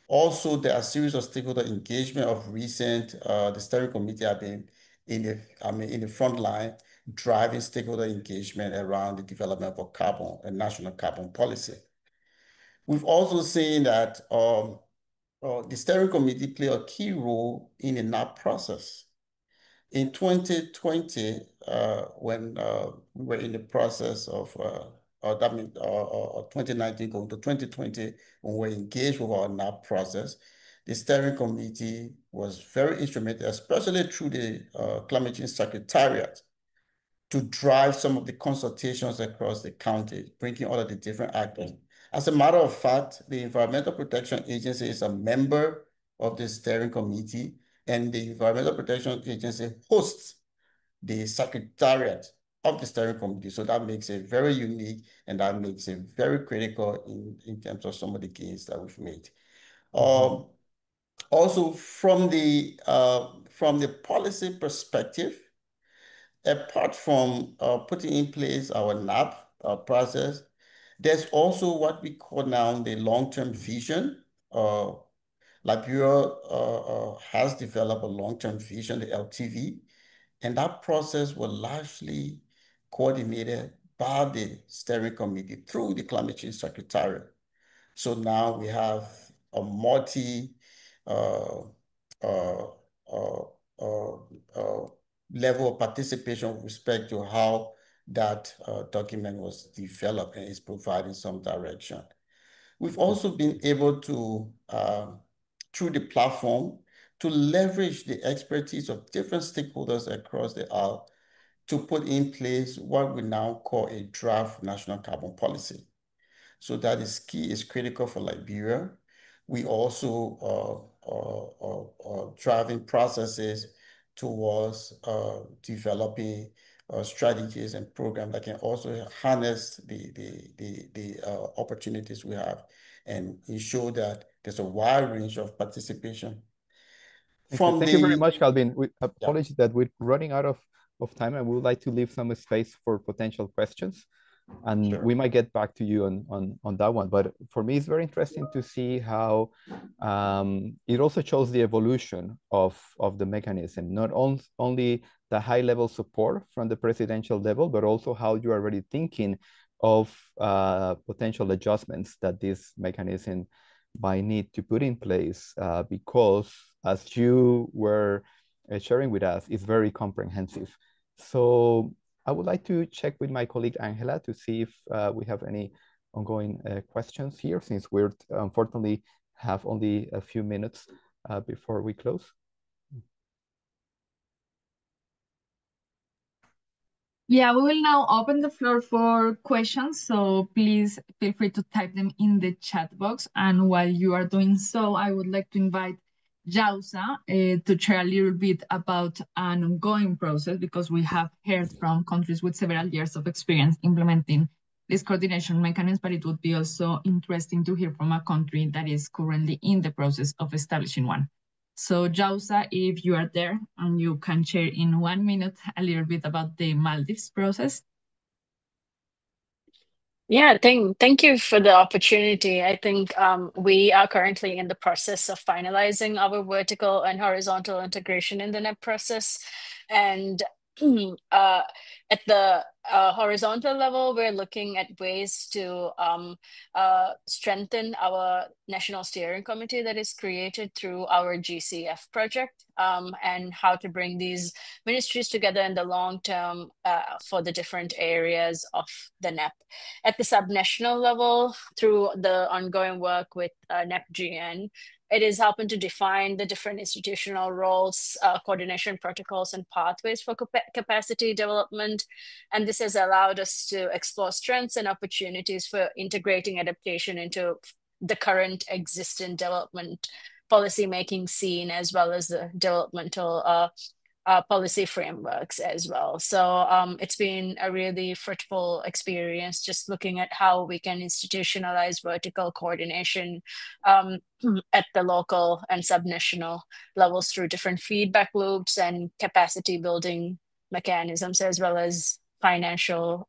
Also, there are a series of stakeholder engagement of recent. The steering committee have been in the front line, driving stakeholder engagement around the development of a national carbon policy. We've also seen that the steering committee play a key role in the NAP process. In 2020, when we were in the process of, that means 2019 going to 2020, when we were engaged with our NAP process, the steering committee was very instrumental, especially through the Climate Change Secretariat, to drive some of the consultations across the county, bringing all of the different actors. As a matter of fact, the Environmental Protection Agency is a member of the steering committee, and the Environmental Protection Agency hosts the secretariat of the steering committee. So that makes it very unique, and that makes it very critical in terms of some of the gains that we've made. Also, from the policy perspective, apart from putting in place our NAP process, there's also what we call now the long-term vision. Liberia has developed a long-term vision, the LTV, And that process was largely coordinated by the steering committee through the Climate Change Secretariat. So now we have a multi uh, uh, uh, uh, uh, level of participation with respect to how that document was developed and is providing some direction. We've also been able to, through the platform, to leverage the expertise of different stakeholders across the aisle to put in place what we now call a draft national carbon policy. So that is key, is critical for Liberia. We also driving processes towards developing strategies and programs that can also harness the opportunities we have and ensure that there's a wide range of participation. Thank you very much, Calvin. We Yeah. apologize that we're running out of time, and we would like to leave some space for potential questions. And Sure. we might get back to you on that one. But for me, it's very interesting to see how it also shows the evolution of the mechanism, not only the high level support from the presidential level, but also how you are already thinking of potential adjustments that this mechanism might need to put in place, because as you were sharing with us, it's very comprehensive. So I would like to check with my colleague Angela to see if we have any ongoing questions here, since we're unfortunately have only a few minutes before we close. Yeah, we will now open the floor for questions. So please feel free to type them in the chat box. And while you are doing so, I would like to invite Jausa to share a little bit about an ongoing process, because we have heard from countries with several years of experience implementing this coordination mechanism, but it would be also interesting to hear from a country that is currently in the process of establishing one. So Jausa, if you are there and you can share in 1 minute a little bit about the Maldives process. Yeah, thank you for the opportunity. I think we are currently in the process of finalizing our vertical and horizontal integration in the NEP process. And at the horizontal level, we're looking at ways to strengthen our national steering committee that is created through our GCF project, and how to bring these ministries together in the long term for the different areas of the NEP. At the subnational level, through the ongoing work with NEP-GN, it is helping to define the different institutional roles, coordination protocols, and pathways for capacity development. And this has allowed us to explore strengths and opportunities for integrating adaptation into the current existing development policy making scene, as well as the developmental policy frameworks as well. So it's been a really fruitful experience just looking at how we can institutionalize vertical coordination at the local and subnational levels through different feedback loops and capacity building mechanisms, as well as financial,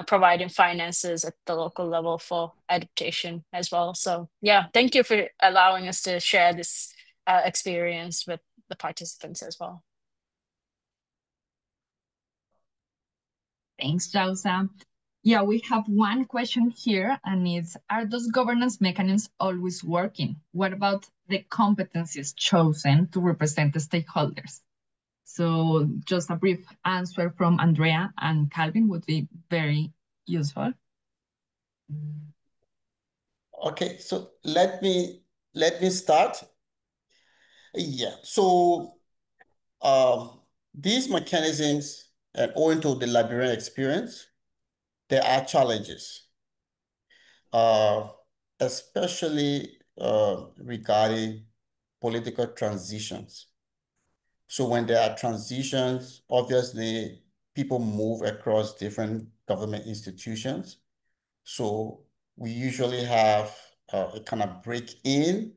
providing finances at the local level for adaptation as well. So yeah, thank you for allowing us to share this experience with the participants as well. Thanks, Jausa. Yeah, we have one question here, and it's, are those governance mechanisms always working? What about the competencies chosen to represent the stakeholders? So just a brief answer from Andrea and Calvin would be very useful. Okay, so let me start. Yeah, so these mechanisms, and owing to the Liberian experience, there are challenges, especially regarding political transitions. So when there are transitions, obviously people move across different government institutions. So we usually have a kind of break in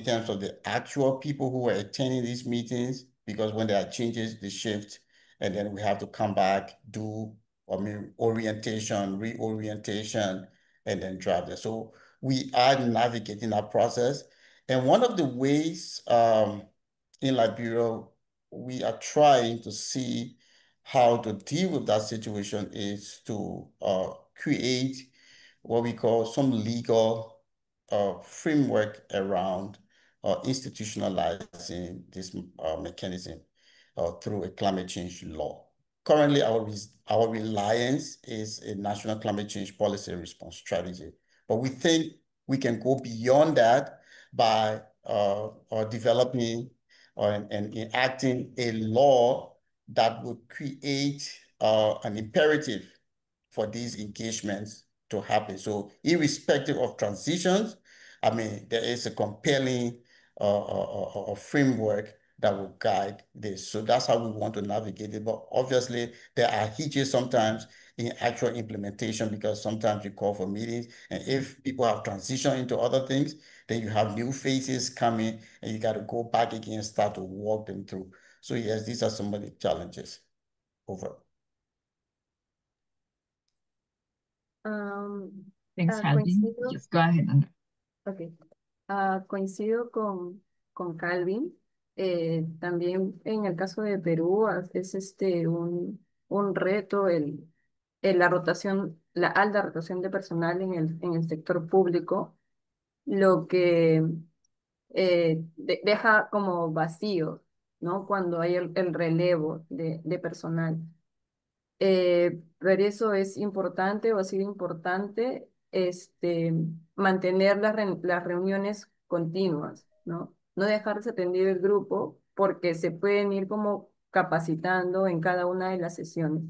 terms of the actual people who are attending these meetings, because when there are changes, they shift, and then we have to come back, do, orientation, reorientation, and then drive there. So we are navigating that process. And one of the ways in Liberia we are trying to see how to deal with that situation is to create what we call some legal framework around institutionalizing this mechanism through a climate change law. Currently, our reliance is a national climate change policy response strategy, but we think we can go beyond that by developing and enacting a law that would create an imperative for these engagements to happen. So irrespective of transitions, I mean, there is a compelling framework that will guide this. So that's how we want to navigate it. But obviously, there are hitches sometimes in actual implementation because sometimes you call for meetings. And if people have transitioned into other things, then you have new faces coming and you got to go back again and start to walk them through. So yes, these are some of the challenges. Over. Thanks, Calvin. Coincido, Just go ahead, Andrea. okay. Coincido con Calvin. También en el caso de Perú es un reto la rotación, la alta rotación de personal en el sector público, lo que deja como vacío, ¿no? Cuando hay el relevo de personal. Pero eso es importante o ha sido importante mantener las reuniones continuas, ¿no? No dejarse atendido el grupo porque se pueden ir como capacitando en cada una de las sesiones.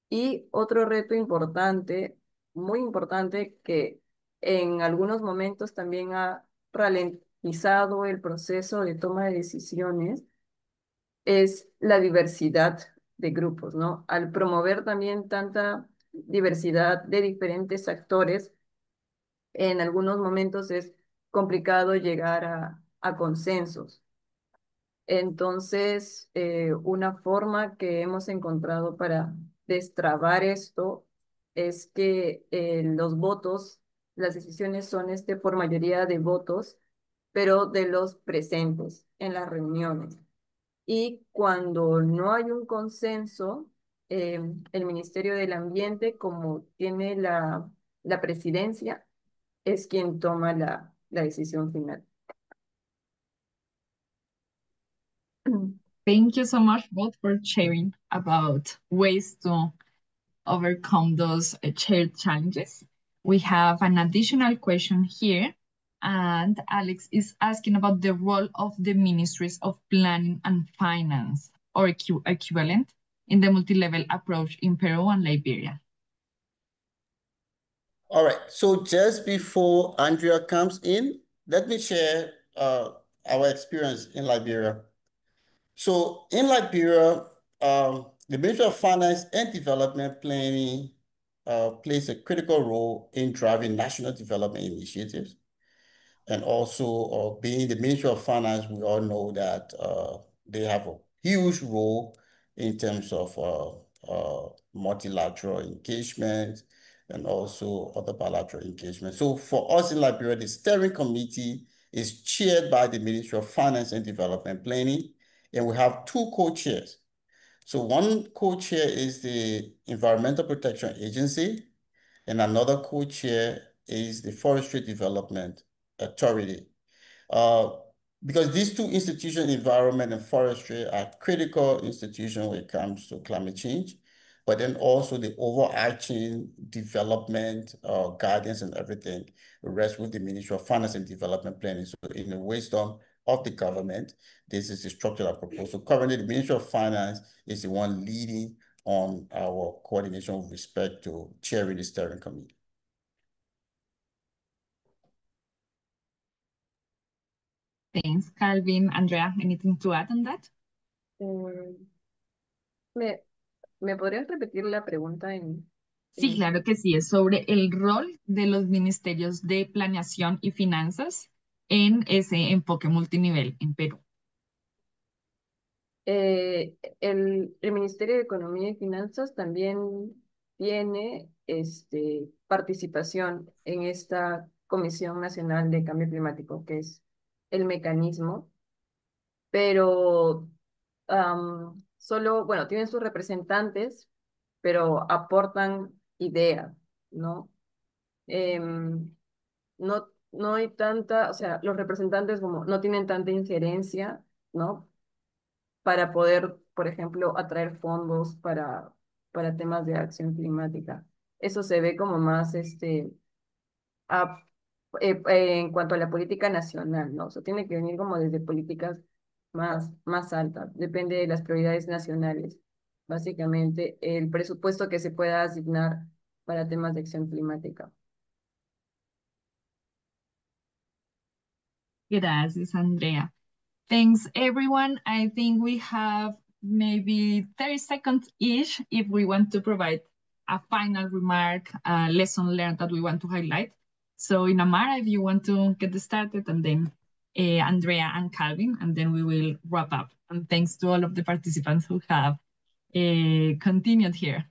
Y otro reto importante, muy importante, que en algunos momentos también ha ralentizado el proceso de toma de decisiones, es la diversidad de grupos, ¿no? Al promover también tanta diversidad de diferentes actores, en algunos momentos es complicado llegar a consensos. Entonces, una forma que hemos encontrado para destrabar esto es que los votos, las decisiones son por mayoría de votos, pero de los presentes en las reuniones. Y cuando no hay un consenso, el Ministerio del Ambiente, como tiene la presidencia, es quien toma la decisión final. Thank you so much both for sharing about ways to overcome those shared challenges. We have an additional question here, and Alex is asking about the role of the Ministries of Planning and Finance, or equivalent, in the multi-level approach in Peru and Liberia. All right, so just before Andrea comes in, let me share our experience in Liberia. So in Liberia, the Ministry of Finance and Development Planning plays a critical role in driving national development initiatives. And also being the Ministry of Finance, we all know that they have a huge role in terms of multilateral engagement and also other bilateral engagement. So for us in Liberia, the steering committee is chaired by the Ministry of Finance and Development Planning, and we have two co-chairs. So one co-chair is the Environmental Protection Agency, and another co-chair is the Forestry Development Authority. Because these two institutions, environment and forestry, are critical institutions when it comes to climate change, but then also the overarching development, guidance and everything rests with the Ministry of Finance and Development Planning. So in the wisdom of the government, this is the structural proposal. Currently, the Ministry of Finance is the one leading on our coordination with respect to chairing the steering committee. Thanks, Calvin. Andrea, anything to add on that? ¿Me podrías repetir la pregunta Sí, claro que sí, es sobre el rol de los ministerios de planeación y finanzas en ese enfoque multinivel en Perú? El Ministerio de Economía y Finanzas también tiene participación en esta Comisión Nacional de Cambio Climático, que es el mecanismo, pero solo, bueno, tienen sus representantes, pero aportan ideas, ¿no? Em, no hay tanta, o sea, los representantes como no tienen tanta injerencia, ¿no? Para poder, por ejemplo, atraer fondos para temas de acción climática. Eso se ve como más, a- en cuanto a la política nacional, ¿no? O sea, tiene que venir como desde políticas más altas, depende de las prioridades nacionales. Básicamente, el presupuesto que se pueda asignar para temas de acción climática. Gracias, Andrea. Thanks, everyone. I think we have maybe 30 seconds each if we want to provide a final remark, a lesson learned that we want to highlight. So, Inamara, if you want to get started, and then Andrea and Calvin, and then we will wrap up. And thanks to all of the participants who have continued here.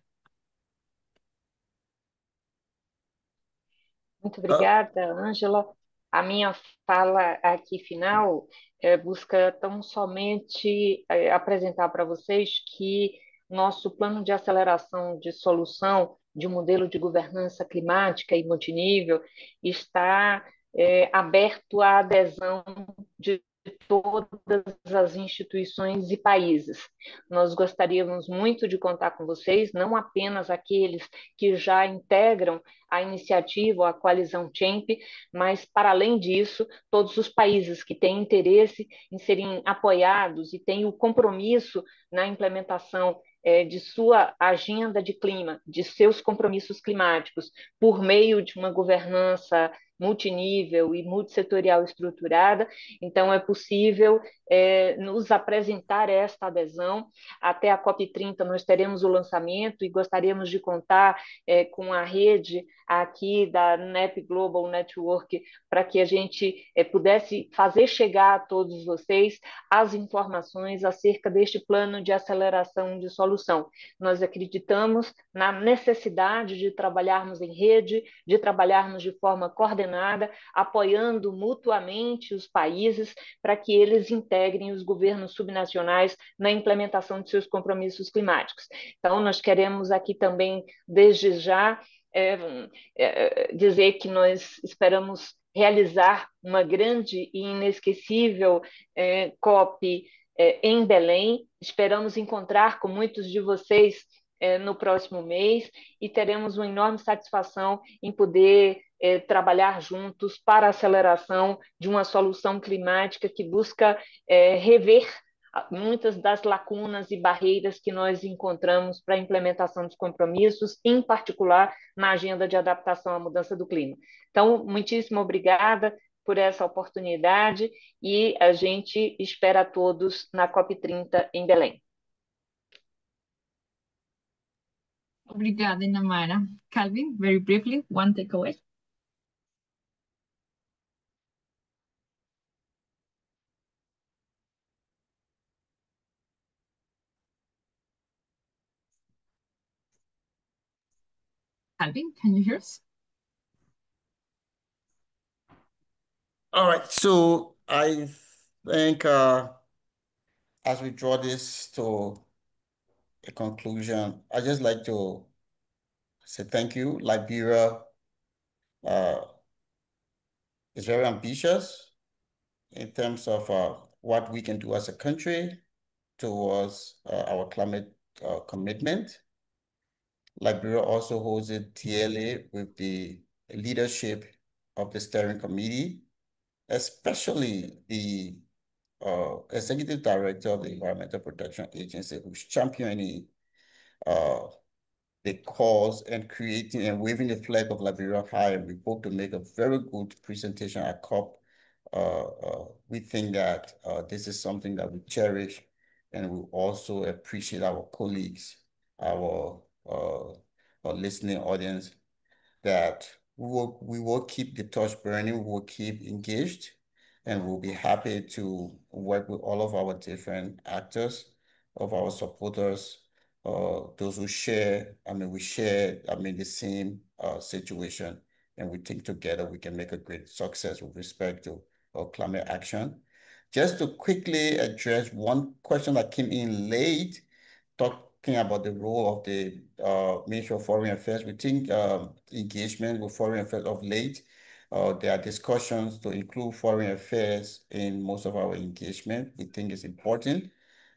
Muito obrigada, Ângela. A minha fala aqui final busca tão somente apresentar para vocês que nosso plano de aceleração de solução de um modelo de governança climática e multinível está aberto à adesão de todas as instituições e países. Nós gostaríamos muito de contar com vocês, não apenas aqueles que já integram a iniciativa, a coalizão CHAMP, mas, para além disso, todos os países que têm interesse em serem apoiados e têm o compromisso na implementação de sua agenda de clima, de seus compromissos climáticos, por meio de uma governança multinível e multissetorial estruturada. Então, é possível nos apresentar esta adesão. Até a COP30 nós teremos o lançamento e gostaríamos de contar com a rede aqui da NEP Global Network para que a gente pudesse fazer chegar a todos vocês as informações acerca deste plano de aceleração de solução. Nós acreditamos na necessidade de trabalharmos em rede, de trabalharmos de forma coordenada, apoiando mutuamente os países para que eles integrem os governos subnacionais na implementação de seus compromissos climáticos. Então, nós queremos aqui também, desde já, dizer que nós esperamos realizar uma grande e inesquecível COP em Belém. Esperamos encontrar com muitos de vocês no próximo mês e teremos uma enorme satisfação em poder trabalhar juntos para a aceleração de uma solução climática que busca rever muitas das lacunas e barreiras que nós encontramos para a implementação dos compromissos, em particular na agenda de adaptação à mudança do clima. Então, muitíssimo obrigada por essa oportunidade e a gente espera a todos na COP30 em Belém. Obrigada, Inamara. Calvin, very briefly, one takeaway. Calvin, can you hear us? All right, so I think as we draw this to a conclusion, I just like to say thank you. Liberia is very ambitious in terms of what we can do as a country towards our climate commitment. Liberia also holds it dearly with the leadership of the steering committee, especially the executive director of the Environmental Protection Agency, who's championing the cause and creating and waving the flag of Liberia high. And we hope to make a very good presentation at COP. We think that this is something that we cherish, and we also appreciate our colleagues, our listening audience, that we will keep the torch burning, we will keep engaged, and we'll be happy to work with all of our different actors, of our supporters, those who share, we share, the same situation, and we think together we can make a great success with respect to climate action. Just to quickly address one question that came in late, talking about the role of the Ministry of Foreign Affairs. We think engagement with foreign affairs of late, there are discussions to include foreign affairs in most of our engagement. We think it's important,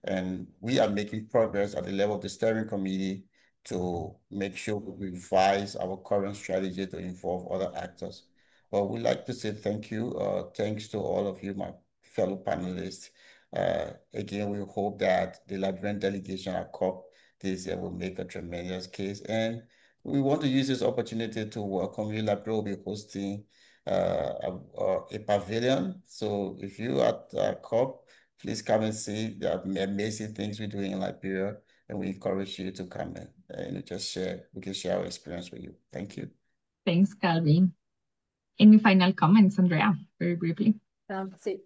and we are making progress at the level of the steering committee to make sure we revise our current strategy to involve other actors. But we'd like to say thank you. Thanks to all of you, my fellow panelists. Again, we hope that the Liberian delegation at COP this year will make a tremendous case. And we want to use this opportunity to welcome you. Liberia will be hosting a pavilion. So if you at COP, please come and see the amazing things we're doing in Liberia. And we encourage you to come and just share. We can share our experience with you. Thank you. Thanks, Calvin. Any final comments, Andrea, very briefly? Sí,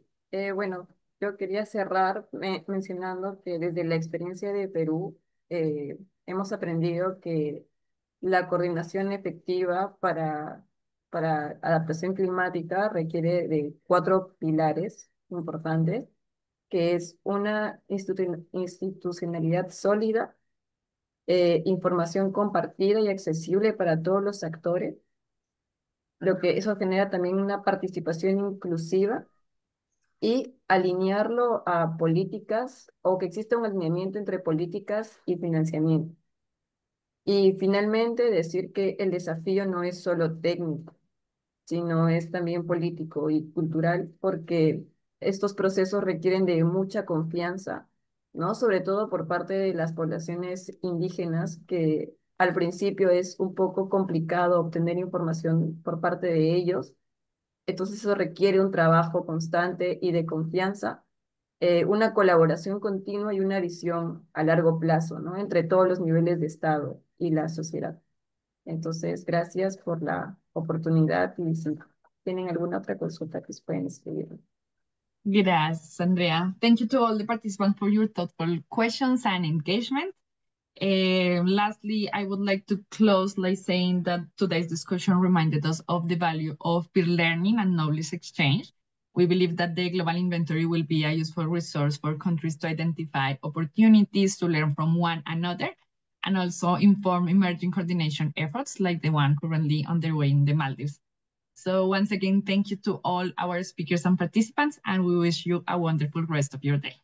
bueno, yo quería cerrar mencionando que desde la experiencia de Perú hemos aprendido que la coordinación efectiva para adaptación climática requiere de 4 pilares importantes, que es una institucionalidad sólida, información compartida y accesible para todos los actores, lo que eso genera también una participación inclusiva y alinearlo a políticas o que exista un alineamiento entre políticas y financiamiento. Y finalmente decir que el desafío no es solo técnico, sino es también político y cultural, porque estos procesos requieren de mucha confianza, ¿no? Sobre todo por parte de las poblaciones indígenas, que al principio es un poco complicado obtener información por parte de ellos. Entonces eso requiere un trabajo constante y de confianza, una colaboración continua y una visión a largo plazo, ¿no? Entre todos los niveles de Estado y la sociedad. Entonces, gracias por la oportunidad y si tienen alguna otra consulta que se pueden escribir. Gracias, Andrea. Thank you to all the participants for your thoughtful questions and engagement. Lastly, I would like to close by saying that today's discussion reminded us of the value of peer learning and knowledge exchange. We believe that the global inventory will be a useful resource for countries to identify opportunities to learn from one another and also inform emerging coordination efforts like the one currently underway in the Maldives. So once again, thank you to all our speakers and participants, and we wish you a wonderful rest of your day.